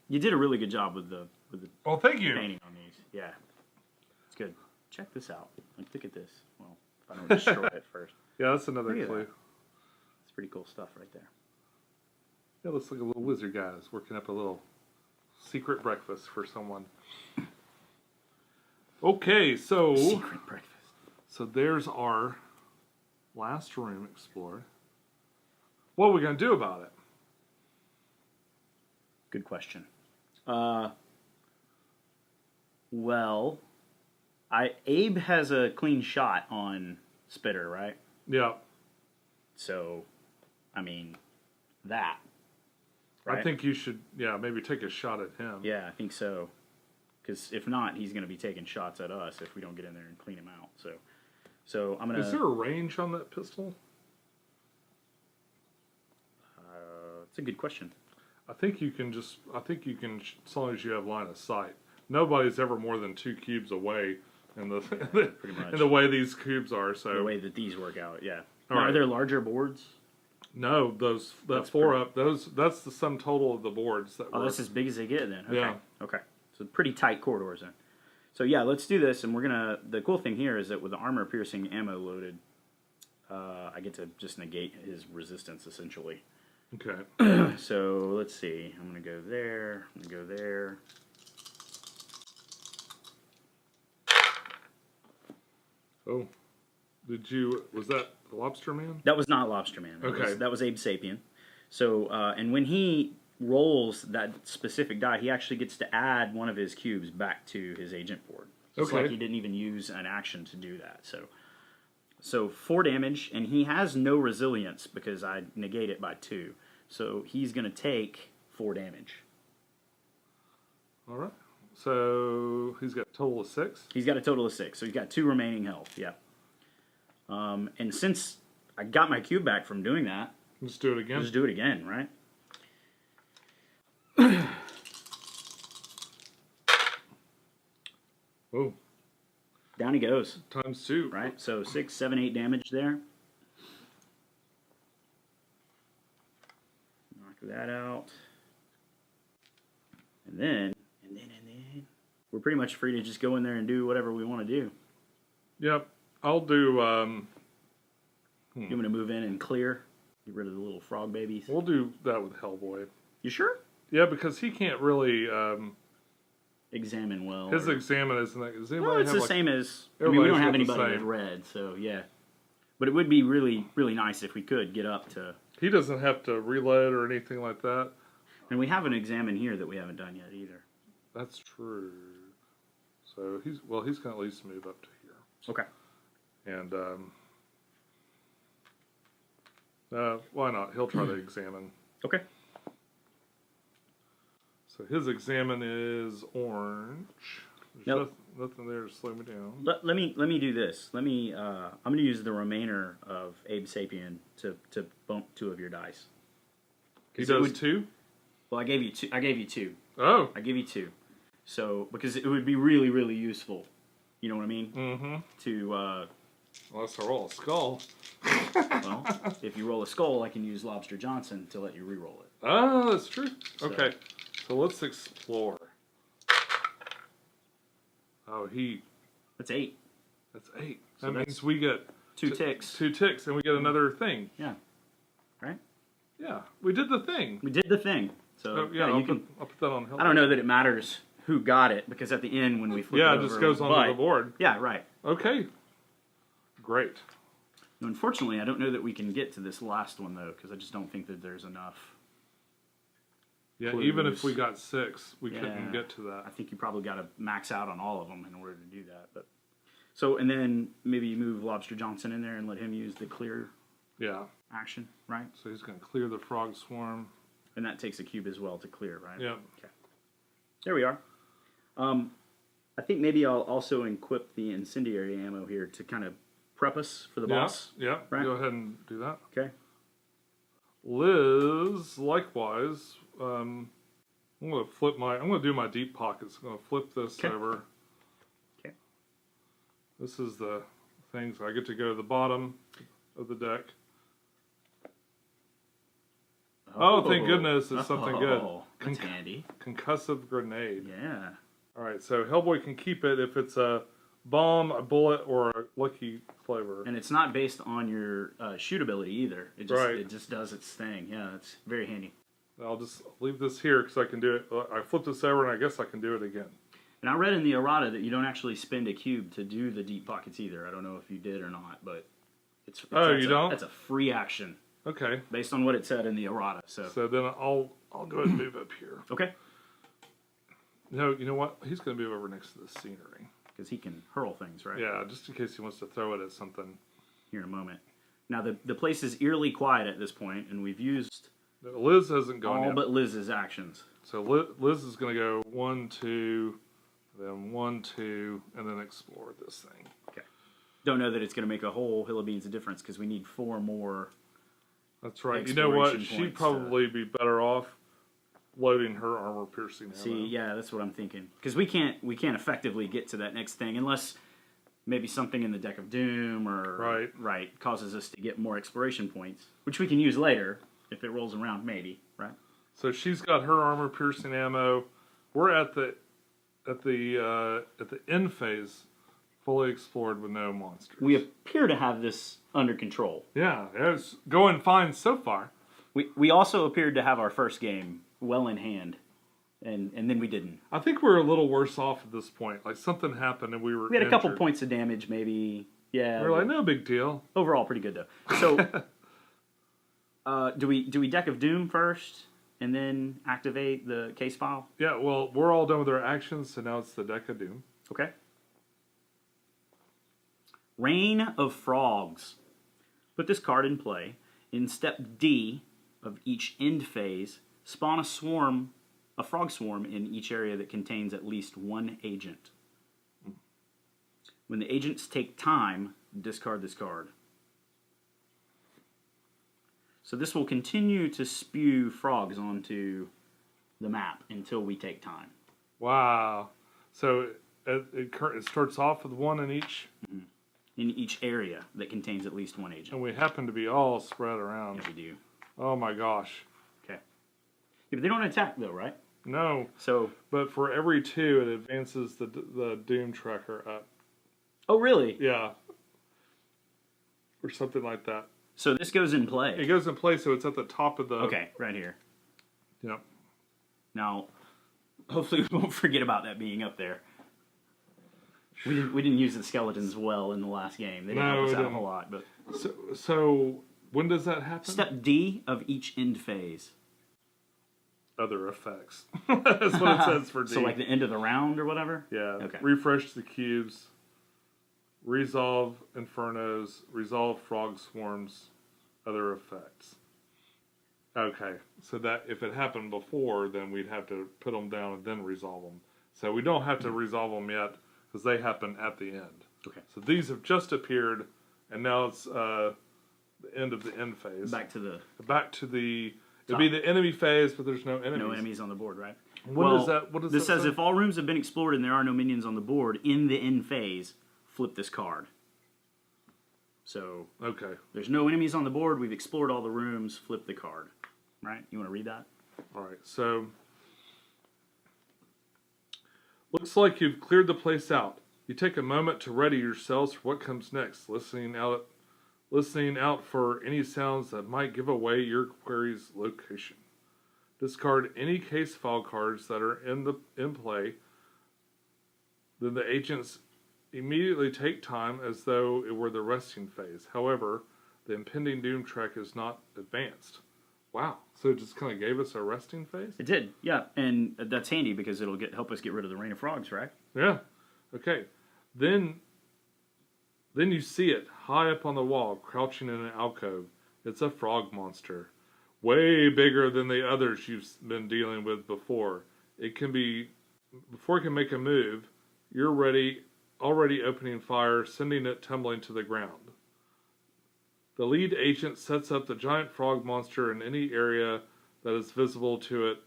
B: You did a really good job with the with the
A: Well, thank you.
B: painting on these. Yeah, it's good. Check this out. Like, look at this. Well, if I don't destroy it first.
A: Yeah, that's another
B: Look at
A: clue.
B: that. It's pretty cool stuff right there.
A: Yeah, looks like a little wizard guy is working up a little secret breakfast for someone. Okay, so
B: Secret breakfast.
A: So there's our last room explored. What are we gonna do about it?
B: Good question. Well, Abe has a clean shot on Spitter, right?
A: Yeah,
B: So, I mean, that. Right?
A: I think you should. Yeah, maybe take a shot at him.
B: Yeah, I think so. Because if not, he's going to be taking shots at us if we don't get in there and clean him out. So I'm going to...
A: Is there a range on that pistol?
B: It's a good question.
A: I think you can just. I think you can, as long as you have line of sight. Nobody's ever more than 2 cubes away in the
B: Pretty much.
A: in the way these cubes are. So
B: The way that these work out, yeah.
A: All
B: Now,
A: right.
B: Are there larger boards?
A: no, those
B: That's
A: 4
B: pretty-
A: up. That's the sum total of the boards that.
B: Oh,
A: were,
B: that's as big as they get then. Okay.
A: Yeah.
B: Okay. So pretty tight corridors then. So yeah, let's do this, and we're gonna. The cool thing here is that with the armor-piercing ammo loaded, I get to just negate his resistance essentially.
A: Okay.
B: So let's see. I'm gonna go there. I'm gonna go there.
A: Oh, was that the Lobster Man?
B: That was not Lobster Man.
A: Okay.
B: That was Abe Sapien. So and when he rolls that specific die, he actually gets to add one of his cubes back to his agent board. It's
A: Okay.
B: like he didn't even use an action to do that. So 4 damage, and he has no resilience because I negate it by 2. So he's going to take 4 damage.
A: All right. So he's got a total of 6.
B: He's got a total of 6, so he's got 2 remaining health. Yeah. And since I got my cube back from doing that,
A: Let's do it again.
B: just do it again, right?
A: Oh,
B: Down he goes.
A: times 2.
B: Right? So 6, 7, 8 damage there. Knock that out. And then, we're pretty much free to just go in there and do whatever we want to do.
A: Yep. I'll do.
B: You want me to move in and clear? Get rid of the little frog babies?
A: We'll do that with Hellboy.
B: You sure?
A: Yeah, because he can't really.
B: Examine well.
A: His examine isn't that. Does anybody
B: Well, it's
A: have
B: the
A: like,
B: same as... I mean, we
A: everybody's
B: don't have
A: got the
B: anybody with
A: same.
B: red, so yeah. But it would be really, really nice if we could get up to...
A: He doesn't have to reload or anything like that.
B: And we have an examine here that we haven't done yet either.
A: That's true. So he's going to at least move up to here.
B: Okay.
A: And why not? He'll try to examine.
B: Okay.
A: So his examine is orange. There's
B: Nope.
A: nothing there to slow me down.
B: Let me do this. I'm going to use the remainder of Abe Sapien to bump 2 of your dice.
A: He
B: 'Cause it
A: does
B: would-
A: 2?
B: Well, I gave you 2. I gave you 2.
A: Oh.
B: I give you 2. So because it would be really, really useful. You know what I mean?
A: Mm-hmm.
B: To
A: Unless I roll a skull.
B: well, if you roll a skull, I can use Lobster Johnson to let you re-roll it.
A: Oh, that's true.
B: So-
A: Okay. So let's explore. Oh,
B: That's 8.
A: That's 8.
B: So
A: That
B: that's
A: means we get
B: 2 ticks.
A: 2 ticks, and we get another thing.
B: Yeah. Right.
A: Yeah, we did the thing.
B: We did the thing. So
A: Oh, yeah,
B: you
A: I'll
B: can.
A: put that on.
B: I don't know that it matters who got it because at the end when we flip
A: Yeah,
B: it
A: it just
B: over,
A: goes onto
B: but-
A: the board.
B: Yeah. Right.
A: Okay. Great.
B: Unfortunately, I don't know that we can get to this last one, though, because I just don't think that there's enough.
A: Yeah,
B: Clues.
A: even if we got 6, we
B: Yeah.
A: couldn't get to
B: I
A: that.
B: think you probably got to max out on all of them in order to do that. But so, and then maybe you move Lobster Johnson in there and let him use the clear
A: Yeah.
B: action, right?
A: So he's going to clear the frog swarm.
B: And that takes a cube as well to clear, right?
A: Yeah.
B: Okay. There we are. I think maybe I'll also equip the incendiary ammo here to kind of prep us for the boss.
A: Yeah.
B: Right.
A: Go ahead and do that.
B: Okay.
A: Liz, likewise. I'm going to do my deep pockets. I'm going to flip this
B: Okay.
A: over.
B: Okay.
A: This is the things. I get to go to the bottom of the deck. Oh, thank goodness, it's something good.
B: That's handy.
A: Concussive grenade.
B: Yeah.
A: All right, so Hellboy can keep it if it's a bomb, a bullet, or a lucky clover.
B: And it's not based on your shoot ability either. It just does its thing. Yeah, it's very handy.
A: I'll just leave this here because I can do it. I flipped this over, and I guess I can do it again.
B: And I read in the errata that you don't actually spend a cube to do the deep pockets either. I don't know if you did or not, but
A: you don't?
B: That's a free action.
A: Okay.
B: Based on what it said in the errata.
A: So then I'll go ahead and move up here.
B: Okay.
A: No, you know what? He's going to move over next to the scenery.
B: Because he can hurl things, right?
A: Yeah, just in case he wants to throw it at something.
B: Here in a moment. Now, the place is eerily quiet at this point, and we've used
A: Liz hasn't gone
B: all
A: yet.
B: but Liz's actions.
A: So Liz is going to go 1, 2, then 1, 2, and then explore this thing.
B: Okay. Don't know that it's going to make a whole hill of beans of difference, because we need 4 more.
A: That's right. You know what? She'd probably be better off loading her armor-piercing ammo.
B: See, yeah, that's what I'm thinking. Because we can't effectively get to that next thing unless maybe something in the Deck of Doom or causes us to get more exploration points, which we can use later if it rolls around, maybe, right?
A: So she's got her armor-piercing ammo. We're at the end phase, fully explored with no monsters.
B: We appear to have this under control.
A: Yeah, it's going fine so far.
B: We also appeared to have our first game well in hand, and then we didn't.
A: I think we're a little worse off at this point. Like something happened and we
B: had a couple points of damage, maybe. Yeah,
A: we're like, no big deal.
B: Overall, pretty good though. So, do we Deck of Doom first, and then activate the case file?
A: Yeah. Well, we're all done with our actions, so now it's the Deck of Doom.
B: Okay. Rain of Frogs. Put this card in play. In step D of each end phase, spawn a frog swarm in each area that contains at least 1 agent. When the agents take time, discard this card. So this will continue to spew frogs onto the map until we take time.
A: Wow. So it starts off with 1 in each?
B: Mm-hmm. In each area that contains at least 1 agent.
A: And we happen to be all spread around.
B: Yeah, we do.
A: Oh my gosh.
B: Okay. Yeah, but they don't attack though, right?
A: No.
B: So,
A: but for every 2, it advances the Doom tracker up.
B: Oh, really?
A: Yeah. Or something like that.
B: So this goes in play.
A: It goes in play, so it's at the top of the...
B: Okay, right here.
A: Yep.
B: Now, hopefully we won't forget about that being up there. We didn't use the skeletons well in the last game. They didn't help us out a whole lot. But
A: so when does that happen?
B: Step D of each end phase.
A: Other effects. That's what it says for D.
B: So like the end of the round or whatever?
A: Yeah.
B: Okay.
A: Refresh the cubes. Resolve infernos. Resolve frog swarms. Other effects. Okay. So that if it happened before, then we'd have to put them down and then resolve them. So we don't have to resolve them yet because they happen at the end.
B: Okay.
A: So these have just appeared, and now it's the end of the end phase. Back to the. It'd be the enemy phase, but there's no enemies.
B: No enemies on the board, right?
A: What does
B: this
A: that
B: says
A: say?
B: if all rooms have been explored and there are no minions on the board in the end phase, flip this card. So
A: okay,
B: there's no enemies on the board. We've explored all the rooms. Flip the card. Right? You want to read that?
A: All right. So looks like you've cleared the place out. You take a moment to ready yourselves for what comes next, listening out for any sounds that might give away your query's location. Discard any case file cards that are in play. Then the agents immediately take time as though it were the resting phase. However, the impending doom track is not advanced. Wow. So it just kind of gave us a resting phase?
B: It did, yeah. And that's handy because it'll help us get rid of the Rain of Frogs, right?
A: Yeah. Okay. Then you see it high up on the wall, crouching in an alcove. It's a frog monster. Way bigger than the others you've been dealing with before. Before it can make a move, you're already opening fire, sending it tumbling to the ground. The lead agent sets up the giant frog monster in any area that is visible to it,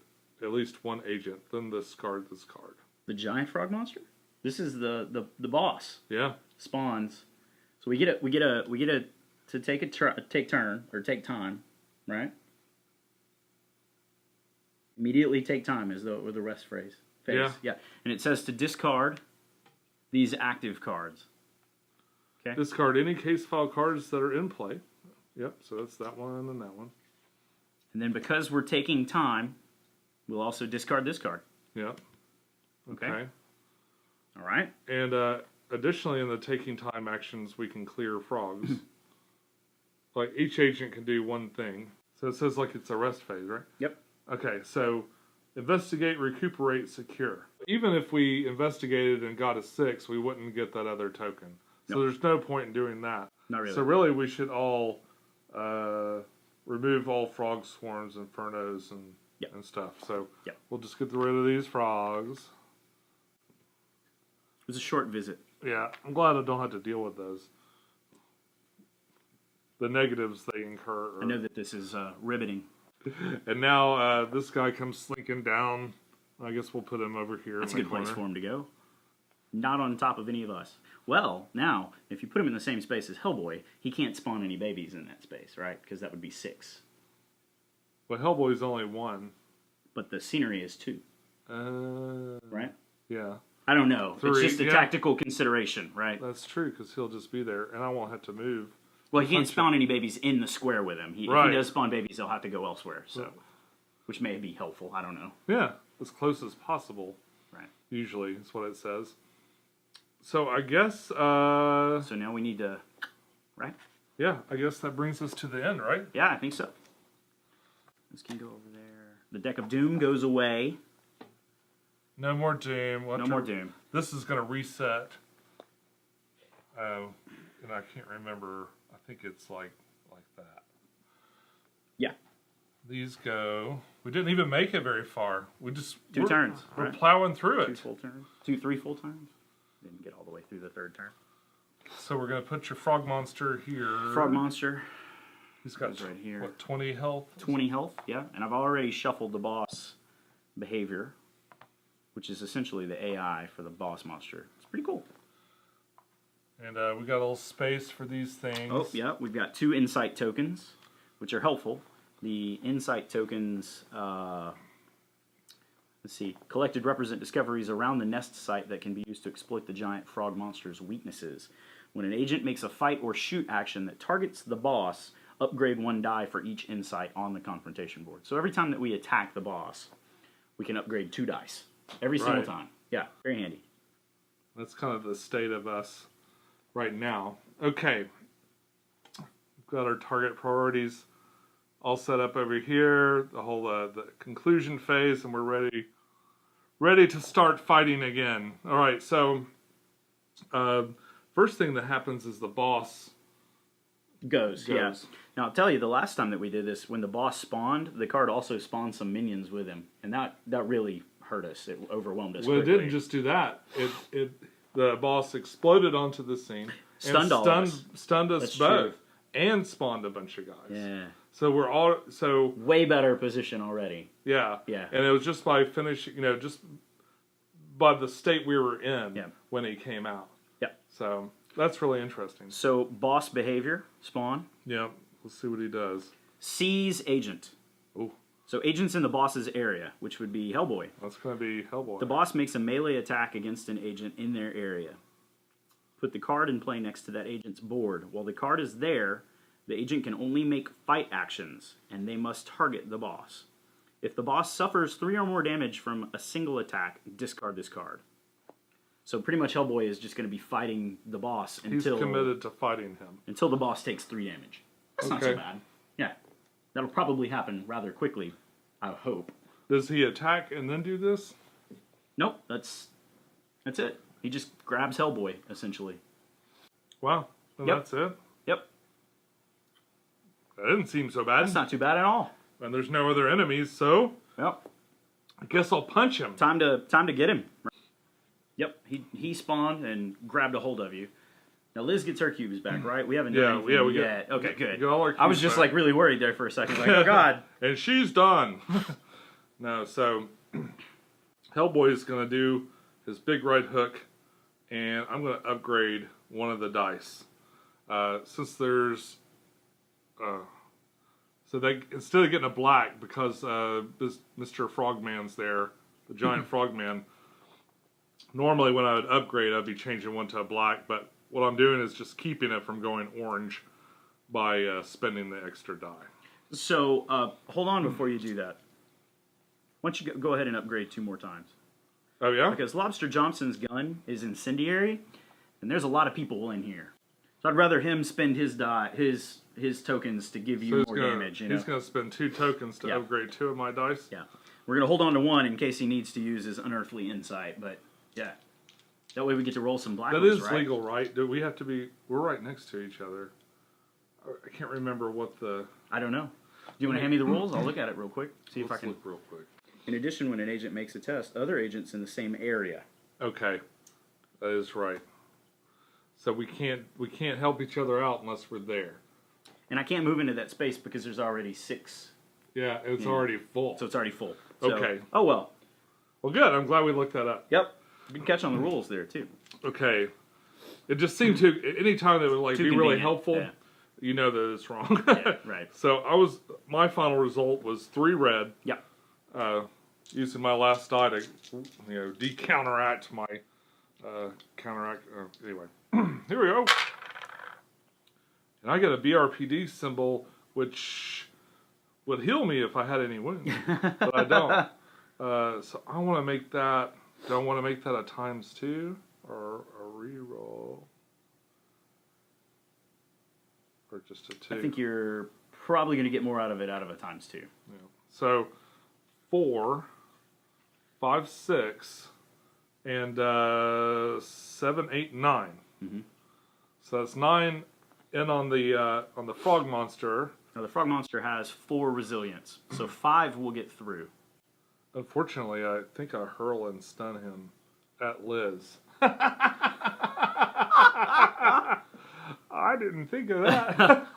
A: at least 1 agent. Then discard this card.
B: The giant frog monster? This is the boss.
A: Yeah.
B: Spawns. So we get to take time, right? Immediately take time is the rest phase. phase. Yeah. And it says to discard these active cards. Okay.
A: Discard any case file cards that are in play. Yep, so that's that one and that one.
B: And then because we're taking time, we'll also discard this card.
A: Yep.
B: Okay. All right.
A: And additionally, in the taking time actions, we can clear frogs. Like, each agent can do one thing. So it says like it's a rest phase, right?
B: Yep.
A: Okay, so investigate, recuperate, secure. Even if we investigated and got a 6, we wouldn't get that other token. So there's no point in doing that.
B: Not really.
A: So really, we should all remove all frog swarms, infernos, and stuff. So we'll just get rid of these frogs.
B: It was a short visit.
A: Yeah, I'm glad I don't have to deal with those. The negatives they incur.
B: I know that this is riveting.
A: And now this guy comes slinking down. I guess we'll put him over here.
B: That's a good place for him to go. Not on top of any of us. Well, now, if you put him in the same space as Hellboy, he can't spawn any babies in that space, right? Because that would be 6.
A: Well, Hellboy's only 1.
B: But the scenery is 2. Right?
A: Yeah.
B: I don't know.
A: 3,
B: it's just a tactical consideration, right?
A: That's true, because he'll just be there, and I won't have to move.
B: Well, he can't spawn any babies in the square with him. If he does spawn babies, they'll have to go elsewhere, so which may be helpful. I don't know.
A: Yeah, as close as possible.
B: Right.
A: Usually, is what it says. So I guess...
B: So now we need to... Right?
A: Yeah, I guess that brings us to the end, right?
B: Yeah, I think so. This can go over there. The deck of Doom goes away.
A: No more Doom.
B: No more Doom.
A: This is going to reset. And I can't remember. I think it's like that.
B: Yeah.
A: These go... We didn't even make it very far. We just...
B: 2 turns.
A: We're plowing through it.
B: 2 full turns. 3 full turns. Didn't get all the way through the 3rd turn.
A: So we're going to put your frog monster here.
B: Frog monster.
A: He's got
B: right here.
A: What, 20 health?
B: 20 health, yeah. And I've already shuffled the boss behavior, which is essentially the AI for the boss monster. It's pretty cool.
A: And we got a little space for these things.
B: Oh, yeah. We've got 2 insight tokens, which are helpful. The insight tokens, let's see, collected represent discoveries around the nest site that can be used to exploit the giant frog monster's weaknesses. When an agent makes a fight or shoot action that targets the boss, upgrade 1 die for each insight on the confrontation board. So every time that we attack the boss, we can upgrade 2 dice. Every single time. Yeah, very handy.
A: That's kind of the state of us right now. Okay. We've got our target priorities all set up over here. The whole the conclusion phase, and we're ready to start fighting again. All right, so first thing that happens is the boss
B: goes. Yeah. Now, I'll tell you, the last time that we did this, when the boss spawned, the card also spawned some minions with him. And that really hurt us. It overwhelmed us quickly.
A: It didn't just do that. The boss exploded onto the scene.
B: Stunned us.
A: Stunned us
B: That's
A: both.
B: True.
A: And spawned a bunch of guys.
B: Yeah.
A: So we're all...
B: way better position already.
A: Yeah.
B: Yeah.
A: And it was just by finishing, just by the state we were in when he came out.
B: Yeah.
A: So... That's really interesting.
B: So, boss behavior, spawn.
A: Yeah, let's see what he does.
B: Seize agent.
A: Ooh.
B: So, agent's in the boss's area, which would be Hellboy.
A: That's going to be Hellboy.
B: The boss makes a melee attack against an agent in their area. Put the card in play next to that agent's board. While the card is there, the agent can only make fight actions, and they must target the boss. If the boss suffers 3 or more damage from a single attack, discard this card. So pretty much Hellboy is just going to be fighting the boss until...
A: He's committed to fighting him.
B: Until the boss takes 3 damage. That's not so bad. Yeah. That'll probably happen rather quickly, I hope.
A: Does he attack and then do this?
B: Nope, that's it. He just grabs Hellboy, essentially.
A: Wow. Then that's it?
B: Yep.
A: That didn't seem so bad.
B: That's not too bad at all.
A: And there's no other enemies, so...
B: Yep.
A: I guess I'll punch him.
B: Time to get him. Yep, he spawned and grabbed a hold of you. Now Liz gets her cubes back, right? We haven't done anything yet. Okay, good. I was just like really worried there for a second, like, oh god.
A: And she's done. No, so Hellboy is going to do his big right hook, and I'm going to upgrade one of the dice. Since there's so they instead of getting a black because Mr. Frogman's there, the giant frogman. Normally when I would upgrade, I'd be changing one to a black, but what I'm doing is just keeping it from going orange by spending the extra die.
B: So, hold on before you do that. Why don't you go ahead and upgrade 2 more times?
A: Oh, yeah?
B: Because Lobster Johnson's gun is incendiary, and there's a lot of people in here. So I'd rather him spend his tokens to give you more damage. You know?
A: He's going to spend 2 tokens to upgrade 2 of my dice?
B: Yeah. We're going to hold on to 1 in case he needs to use his unearthly insight, but yeah. That way we get to roll some black ones,
A: That is
B: right?
A: legal, right? Do we have to be... We're right next to each other. I can't remember what the...
B: I don't know. Do you want to hand me the rules? I'll look at it real quick. See if I
A: Let's
B: can...
A: look real quick.
B: In addition, when an agent makes a test, other agents in the same area.
A: Okay. That is right. So we can't help each other out unless we're there.
B: And I can't move into that space because there's already 6.
A: Yeah, it's already full.
B: So it's already full. So,
A: okay.
B: Oh, well.
A: Well, good. I'm glad we looked that up.
B: Yep. Good catch on the rules there, too.
A: Okay. It just seemed to... Anytime it would be really helpful, you know that it's wrong.
B: Yeah, right.
A: So my final result was 3 red.
B: Yep.
A: Using my last die to, de-counteract my anyway, here we go. And I get a BRPD symbol, which would heal me if I had any wounds, but I don't. So I want to make that. Do I want to make that a ×2 or a reroll, or just a 2?
B: I think you're probably going to get more out of it out of a ×2.
A: Yeah. So 4, 5, 6, and 7, 8, 9.
B: Mm-hmm.
A: So that's 9 in on the frog monster.
B: Now the frog monster has 4 resilience, so 5 will get through.
A: Unfortunately, I think I hurl and stun him at Liz. I didn't think of that.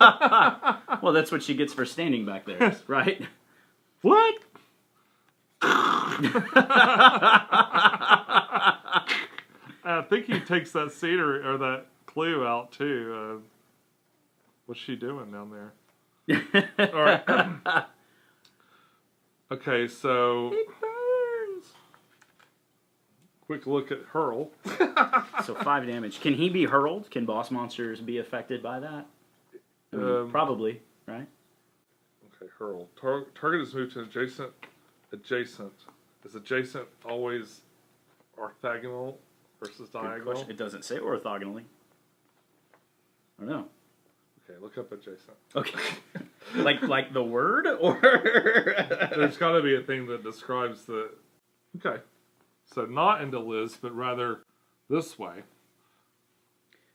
B: Well, that's what she gets for standing back there, right?
A: What? I think he takes that cedar or that clue out too. What's she doing down there? All right. Okay, so
B: It burns.
A: Quick look at hurl.
B: So 5 damage. Can he be hurled? Can boss monsters be affected by that? I mean, probably, right?
A: Okay, hurl. Target is moved to adjacent. Is adjacent always orthogonal versus diagonal?
B: It doesn't say orthogonally. I don't know.
A: Okay, look up adjacent.
B: Okay. like the word, or
A: there's got to be a thing that describes the. Okay, so not into Liz, but rather this way.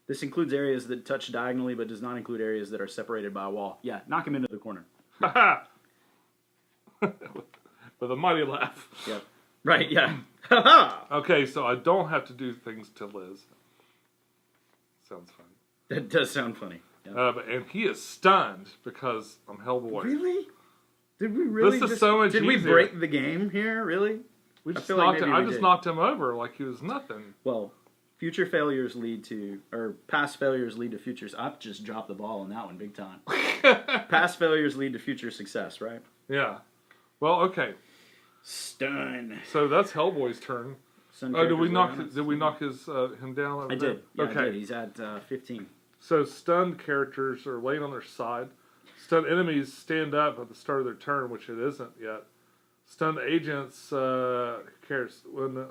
B: This includes areas that touch diagonally, but does not include areas that are separated by a wall. Yeah, knock him into the corner.
A: Ha With a mighty laugh.
B: Yep. Right. Yeah.
A: Okay, so I don't have to do things to Liz. Sounds fun.
B: That does sound funny.
A: Yeah. And he is stunned because I'm Hellboy.
B: Really? Did we really?
A: This is so much
B: Did
A: easier.
B: we break the game here? Really?
A: I just knocked him over like he was nothing.
B: Well, future failures lead to, or past failures lead to futures. I've just dropped the ball on that one big time. Past failures lead to future success, right?
A: Yeah. Well, okay.
B: Stun.
A: So that's Hellboy's turn. Did we knock him down?
B: I did. Yeah,
A: okay.
B: I did. He's at 15.
A: So stunned characters are laying on their side. Stunned enemies stand up at the start of their turn, which it isn't yet. Stunned agents, who cares?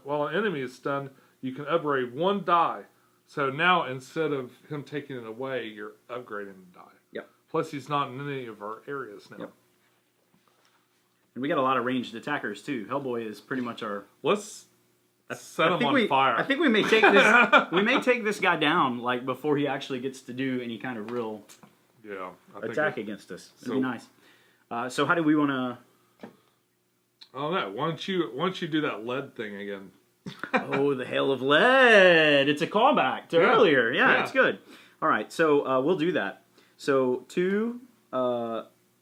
A: While an enemy is stunned, you can upgrade 1 die. So now instead of him taking it away, you're upgrading the die.
B: Yep.
A: Plus he's not in any of our areas now.
B: Yep. And we got a lot of ranged attackers too. Hellboy is pretty much our.
A: Let's set him on fire.
B: I think we may take this. We may take this guy down like before he actually gets to do any kind of real attack against us. It'd be nice. So how do we want to?
A: I don't know. Why don't you do that lead thing again?
B: Oh, the Hail of Lead! It's a callback to earlier. Yeah, it's good. All right, so we'll do that. So 2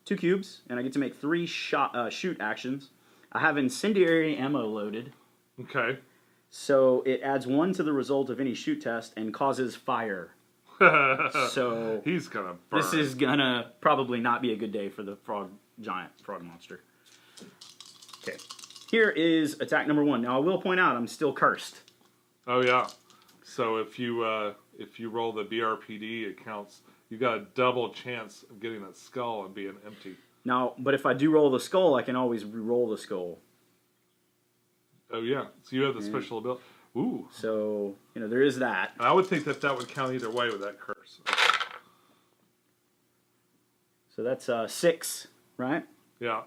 B: cubes, and I get to make 3 shoot actions. I have incendiary ammo loaded.
A: Okay.
B: So it adds 1 to the result of any shoot test and causes fire. So
A: he's gonna burn.
B: This is gonna probably not be a good day for the giant frog monster. Okay. Here is attack number 1. Now I will point out I'm still cursed.
A: Oh yeah. So if you roll the BRPD, it counts. You got a double chance of getting that skull and being empty.
B: Now, but if I do roll the skull, I can always re-roll the skull.
A: Oh yeah. So you have the special ability. Ooh.
B: So there is that.
A: And I would think that would count either way with that curse. Okay.
B: So that's 6, right?
A: Yeah.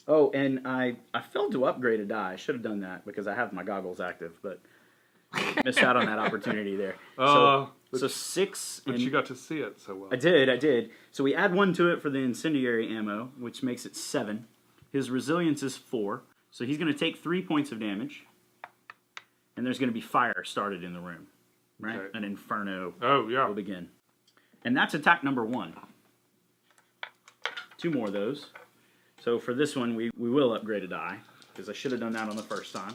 B: Oh, and I failed to upgrade a die. I should have done that because I have my goggles active, but missed out on that opportunity there. So 6.
A: But you got to see it so well.
B: I did. So we add 1 to it for the incendiary ammo, which makes it 7. His resilience is 4. So he's going to take 3 points of damage. And there's going to be fire started in the room. Right?
A: Okay.
B: An inferno
A: will
B: begin. And that's attack number 1. 2 more of those. So for this one, we will upgrade a die, because I should have done that on the first time.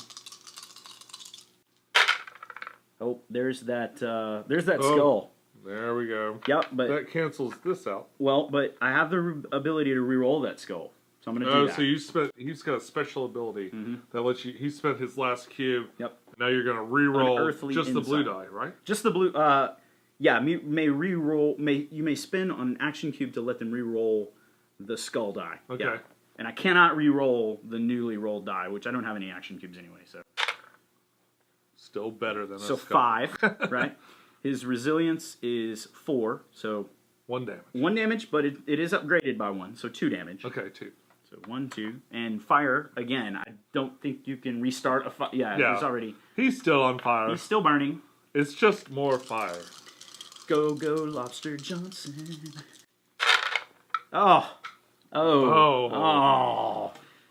B: Oh, there's that skull.
A: There we go.
B: Yep, but
A: that cancels this out.
B: Well, but I have the ability to re-roll that skull, so I'm going to do that.
A: So he's got a special ability that lets you. He spent his last cube.
B: Yep.
A: Now you're going to re-roll just
B: inside.
A: the blue die, right?
B: Just the blue. Yeah. You may re-roll. You may spin on an action cube to let them re-roll the skull die.
A: Okay.
B: Yeah. And I cannot re-roll the newly rolled die, which I don't have any action cubes anyway. So.
A: Still better than a
B: So
A: skull.
B: 5, right? His resilience is 4, so
A: 1 damage.
B: 1 damage, but it is upgraded by 1, so 2 damage.
A: Okay, 2.
B: So 1, 2, and fire again. I don't think you can restart a fire. Yeah, he's already.
A: He's still on fire.
B: He's still burning.
A: It's just more fire.
B: Go Lobster Johnson. Oh.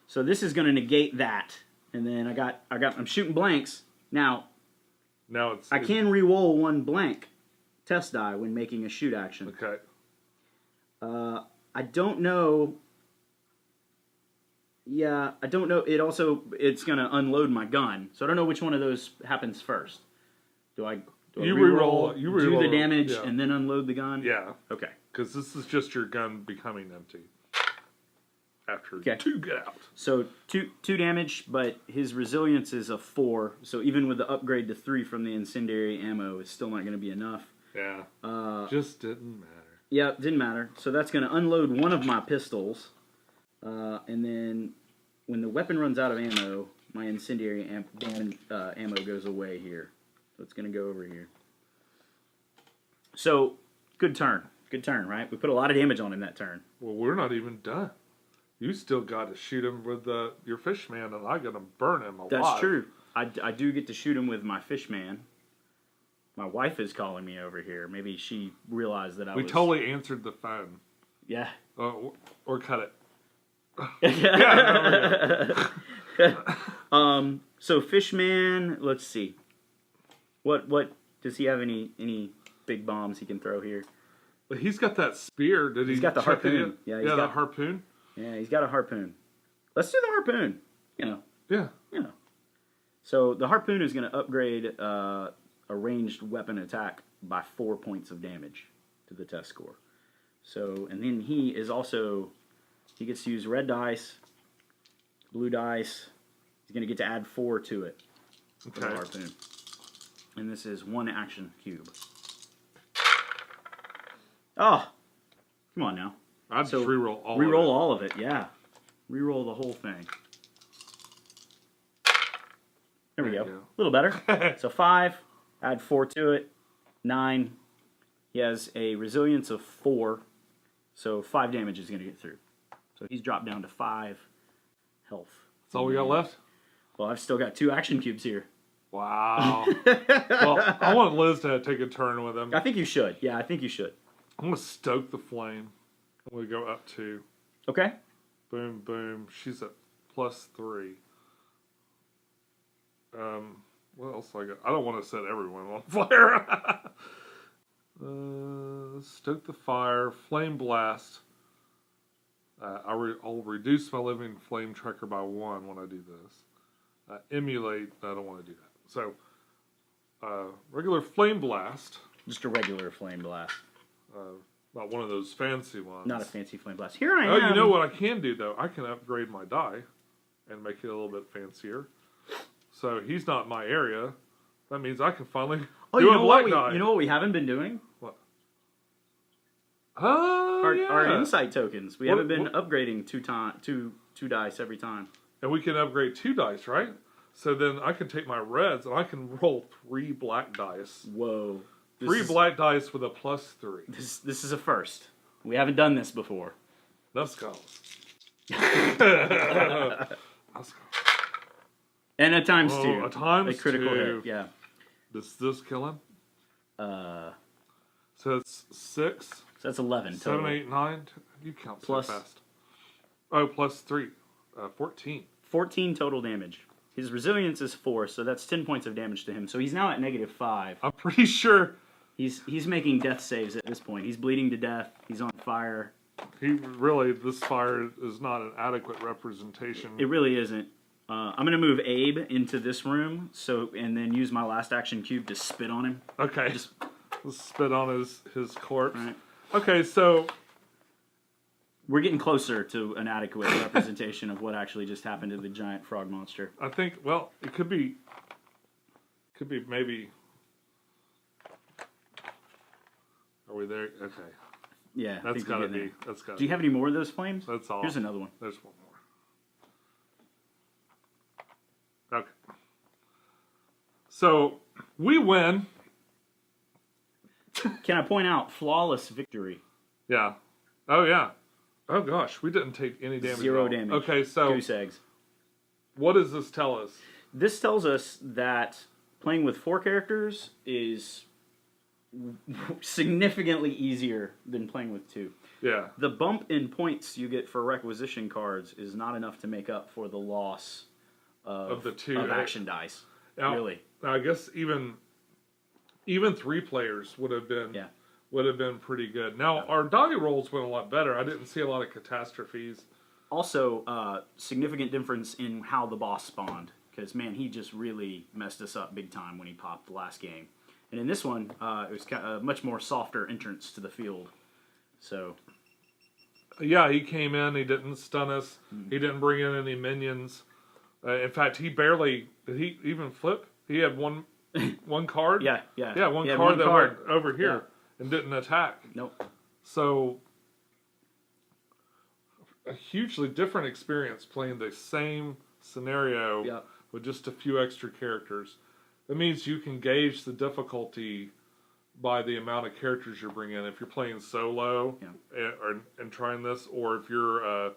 B: So this is going to negate that, and then I'm shooting blanks now. I can re-roll 1 blank test die when making a shoot action.
A: Okay.
B: I don't know. Yeah, I don't know. It's going to unload my gun, so I don't know which one of those happens first. Do I re-roll, do the damage, and then unload the gun?
A: Yeah.
B: Okay.
A: Because this is just your gun becoming empty. After 2 get out.
B: So 2 damage, but his resilience is a 4. So even with the upgrade to 3 from the incendiary ammo, it's still not going to be enough.
A: Yeah. Just didn't matter.
B: Yeah, didn't matter. So that's going to unload one of my pistols, and then when the weapon runs out of ammo, my incendiary ammo goes away here. So it's going to go over here. So good turn, right? We put a lot of damage on him that turn.
A: Well, we're not even done. You still got to shoot him with your fish man, and I'm going to burn him alive.
B: That's true. I do get to shoot him with my fish man. My wife is calling me over here. Maybe she realized that
A: We totally answered the phone.
B: Yeah.
A: Or cut
B: it. So Fishman, let's see. What does he have any big bombs he can throw here?
A: Well, he's got that spear. He's
B: got the harpoon.
A: Yeah, the harpoon.
B: Yeah, he's got a harpoon. Let's do the harpoon.
A: Yeah.
B: So the harpoon is going to upgrade a ranged weapon attack by 4 points of damage to the test score. So, and then he gets to use red dice, blue dice. He's going to get to add 4 to it for the harpoon. And this is 1 action cube. Oh, come on now.
A: I'd just re-roll all
B: all of it, yeah. Re-roll the whole thing. There we go. A little better. So 5, add 4 to it. 9. He has a resilience of 4. So 5 damage is going to get through. So he's dropped down to 5 health.
A: That's all we got left?
B: Well, I've still got 2 action cubes here.
A: Wow. Well, I want Liz to take a turn with him.
B: I think you should. Yeah, I think you should.
A: I'm going to stoke the flame. I'm going to go up 2.
B: Okay.
A: Boom, boom. She's at +3. What else I got? I don't want to set everyone on fire. Stoke the fire. Flame blast. I'll reduce my living flame tracker by 1 when I do this. Emulate. I don't want to do that. So, regular flame blast.
B: Just a regular flame blast.
A: Not one of those fancy ones.
B: Not a fancy flame blast. Here I am.
A: Oh, you know what I can do, though? I can upgrade my die and make it a little bit fancier. So he's not in my area, That means I can finally
B: Oh,
A: do
B: you
A: a
B: know
A: black
B: what?
A: die.
B: You know what we haven't been doing?
A: What? Oh, yeah.
B: Our insight tokens. We haven't been upgrading two dice every time.
A: And we can upgrade 2 dice, right? So then I can take my reds and I can roll 3 black dice.
B: Whoa.
A: 3 black dice with a +3.
B: This is a first. We haven't done this before.
A: Let's go. Let's go.
B: And a times 2.
A: A times
B: a critical
A: 2.
B: hit, yeah.
A: Does this kill him? So it's 6.
B: So that's 11
A: 7,
B: total.
A: 8, 9. You count
B: Plus-
A: so fast. Oh, +3. 14.
B: 14 total damage. His resilience is 4, so that's 10 points of damage to him. So he's now at -5.
A: I'm pretty sure
B: He's making death saves at this point. He's bleeding to death. He's on fire.
A: this fire is not an adequate representation.
B: It really isn't. I'm gonna move Abe into this room, and then use my last action cube to spit on him.
A: Okay. Let's spit on his corpse.
B: Right.
A: Okay, so
B: We're getting closer to an adequate representation of what actually just happened to the giant frog monster.
A: I think, well, it could be maybe. Are we there? Okay.
B: Yeah, I
A: That's
B: think we're
A: gotta
B: getting
A: be.
B: there.
A: That's gotta
B: Do you have any more of those flames?
A: That's all.
B: Here's another one.
A: There's one more. Okay. So we win.
B: Can I point out flawless victory?
A: Yeah. Oh yeah. Oh gosh, we didn't take any damage.
B: 0
A: at all.
B: damage.
A: Okay, so
B: Goose eggs.
A: what does this tell us?
B: This tells us that playing with 4 characters is significantly easier than playing with 2.
A: Yeah.
B: The bump in points you get for requisition cards is not enough to make up for the loss of
A: the 2
B: action dice.
A: Now,
B: Really.
A: I guess even 3 players would have been pretty good. Now our die rolls went a lot better. I didn't see a lot of catastrophes.
B: Also, significant difference in how the boss spawned. Because, man, he just really messed us up big time when he popped the last game. And in this one, it was a much more softer entrance to the field. So,
A: Yeah, he came in. He didn't stun us. He didn't bring in any minions. In fact, he barely did. He even flip. He had one card.
B: yeah.
A: One
B: He had
A: card
B: one
A: that
B: card.
A: went over here and didn't attack.
B: Nope.
A: So a hugely different experience playing the same scenario with just a few extra characters. That means you can gauge the difficulty by the amount of characters you're bringing in. If you're playing solo and trying this, or if you're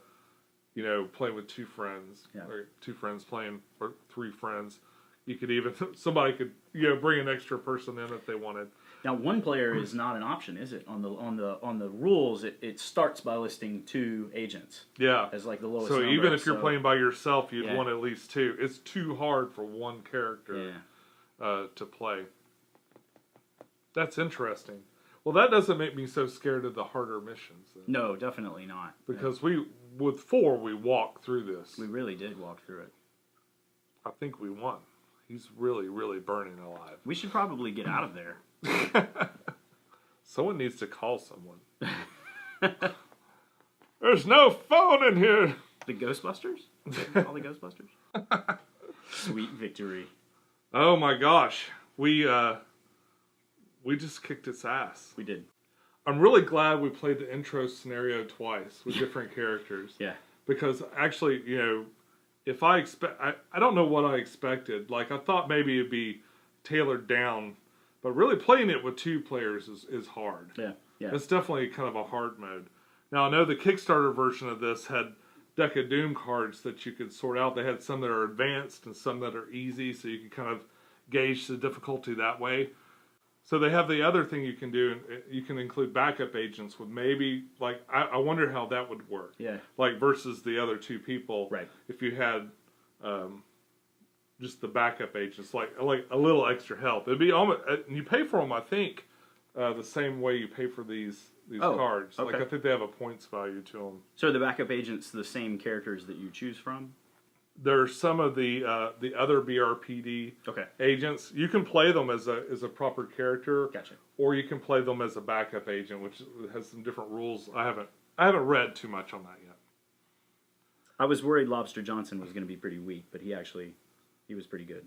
A: playing with 2 friends, or 2 friends playing, or 3 friends, you could even somebody could bring an extra person in if they wanted.
B: Now, 1 player is not an option, is it? On the rules, it starts by listing 2 agents.
A: Yeah.
B: As like the lowest.
A: So
B: number,
A: even if you're playing by yourself, you'd want at least 2. It's too hard for 1 character to play. That's interesting. Well, that doesn't make me so scared of the harder missions. Then.
B: No, definitely not.
A: Because with 4, we walked through this.
B: We really did walk through it.
A: I think we won. He's really, really burning alive.
B: We should probably get out of there.
A: Someone needs to call someone. There's no phone in here.
B: The Ghostbusters? All the Ghostbusters? Sweet victory.
A: Oh my gosh. We just kicked its ass.
B: We did.
A: I'm really glad we played the intro scenario twice with different characters.
B: Yeah.
A: Because actually, if I don't know what I expected. Like, I thought maybe it'd be tailored down, but really playing it with 2 players is hard.
B: Yeah.
A: It's definitely kind of a hard mode. Now, I know the Kickstarter version of this had Deck of Doom cards that you could sort out. They had some that are advanced and some that are easy, so you can kind of gauge the difficulty that way. So they have the other thing you can do, and you can include backup agents with maybe, like, I wonder how that would work.
B: Yeah.
A: Like, versus the other 2 people.
B: Right.
A: If you had just the backup agents, like a little extra help. It'd be almost, you pay for them, I think, the same way you pay for these cards.
B: Okay.
A: Like, I think they have a points value to them.
B: So are the backup agents the same characters that you choose from?
A: There's some of the other BRPD agents. You can play them as a proper character.
B: Gotcha.
A: Or you can play them as a backup agent, which has some different rules. I haven't read too much on that yet.
B: I was worried Lobster Johnson was going to be pretty weak, but he was pretty good.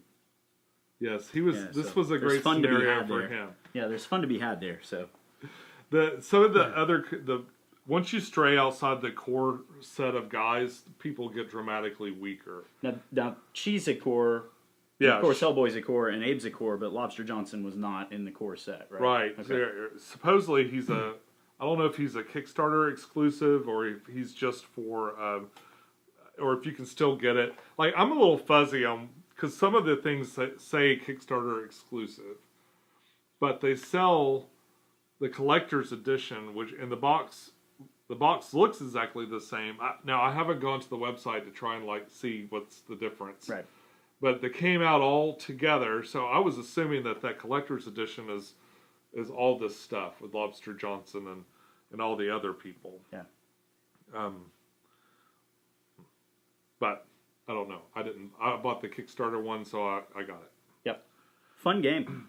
A: Yes, he was.
B: Yeah,
A: this
B: so
A: was a great
B: fun to be
A: scenario
B: had
A: for
B: there.
A: him.
B: Yeah, there's fun to be had there. So
A: Some of the other once you stray outside the core set of guys, people get dramatically weaker.
B: now she's a core.
A: Yeah,
B: of course, Hellboy's a core and Abe's a core, but Lobster Johnson was not in the core set, right?
A: Right.
B: Okay.
A: Supposedly he's a. I don't know if he's a Kickstarter exclusive or if he's just for, or if you can still get it. Like I'm a little fuzzy on because some of the things that say Kickstarter exclusive, but they sell the collector's edition, which in the box looks exactly the same. Now I haven't gone to the website to try and like see what's the difference.
B: Right.
A: But they came out all together, so I was assuming that collector's edition is all this stuff with Lobster Johnson and all the other people.
B: Yeah.
A: But I don't know. I bought the Kickstarter one, so I got it.
B: Yep. Fun game.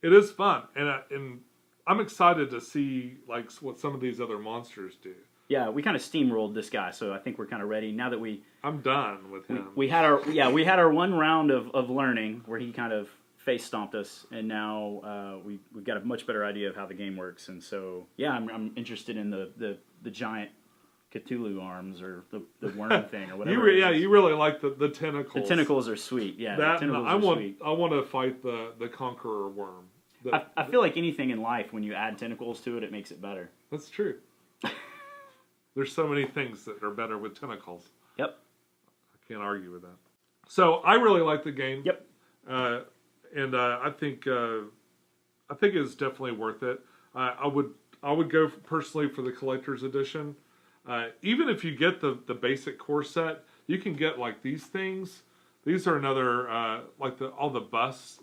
A: It is fun, and I'm excited to see like what some of these other monsters do.
B: Yeah, we kind of steamrolled this guy, so I think we're kind of ready now that
A: I'm done with him.
B: We had our one round of learning where he kind of face stomped us, and now we've got a much better idea of how the game works. And so I'm interested in the giant Cthulhu arms or the worm thing or whatever.
A: You really like the tentacles.
B: The tentacles are sweet. Yeah, the tentacles
A: I
B: are
A: want
B: sweet.
A: I want to fight the conqueror worm.
B: I feel like anything in life, when you add tentacles to it, it makes it better.
A: That's true. There's so many things that are better with tentacles.
B: Yep.
A: I can't argue with that. So I really like the game.
B: Yep.
A: And I think it's definitely worth it. I would go personally for the collector's edition. Even if you get the basic core set, you can get like these things. These are another like all the busts.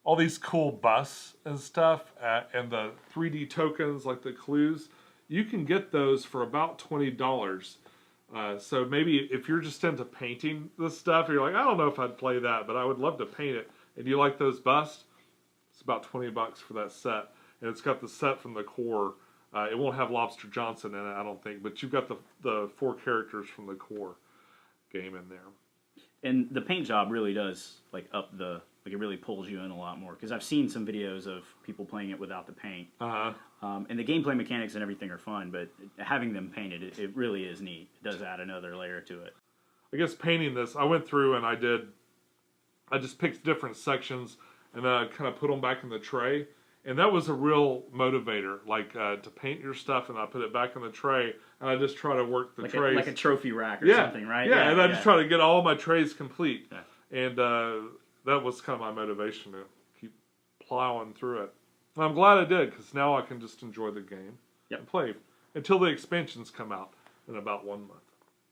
A: All these cool busts and stuff, and the 3D tokens, like the clues, you can get those for about $20. So maybe if you're just into painting this stuff, you're like, I don't know if I'd play that, but I would love to paint it. And you like those busts, it's about $20 for that set. And it's got the set from the core. It won't have Lobster Johnson in it, I don't think, but you've got the 4 characters from the core game in there.
B: And the paint job really does it really pulls you in a lot more, because I've seen some videos of people playing it without the paint. And the gameplay mechanics and everything are fun, but having them painted, it really is neat. It does add another layer to it.
A: I guess painting this, I went through and I just picked different sections and then I kind of put them back in the tray. And that was a real motivator, like to paint your stuff and I put it back in the tray and I just try to work the trays.
B: Like a trophy rack or something, right?
A: Yeah, and I just try to get all my trays complete.
B: Yeah.
A: And that was kind of my motivation to keep plowing through it. And I'm glad I did, because now I can just enjoy the game and play until the expansions come out in about 1 month.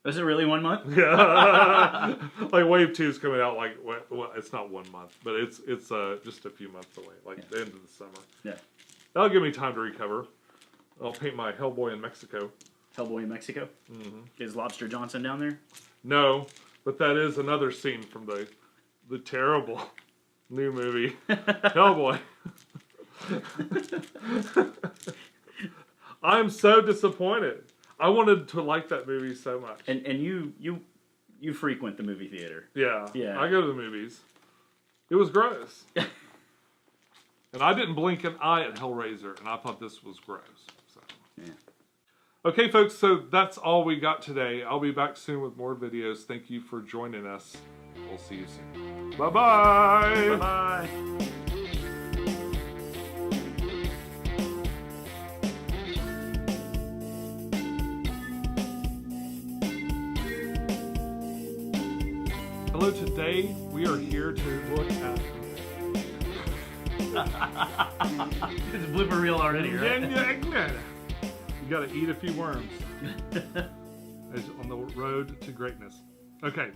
B: Is it really 1 month?
A: Yeah. Like Wave 2 is coming out well, it's not 1 month, but it's just a few months away, like the end of the summer.
B: Yeah.
A: That'll give me time to recover. I'll paint my Hellboy in Mexico.
B: Hellboy in Mexico? Mm-hmm. Is Lobster Johnson down there?
A: No, but that is another scene from the terrible new movie Hellboy. I'm so disappointed. I wanted to like that movie so much.
B: And you frequent the movie theater.
A: Yeah.
B: Yeah.
A: I go to the movies. It was gross. And I didn't blink an eye at Hellraiser, and I thought this was gross. So.
B: Yeah. Okay,
A: folks, so that's all we got today. I'll be back soon with more videos. Thank you for joining us. We'll see you soon. Bye-bye.
B: Bye-bye.
A: Hello, today we are here to look at...
B: It's a blooper reel already, right?
A: You gotta eat a few worms. On the road to greatness. Okay.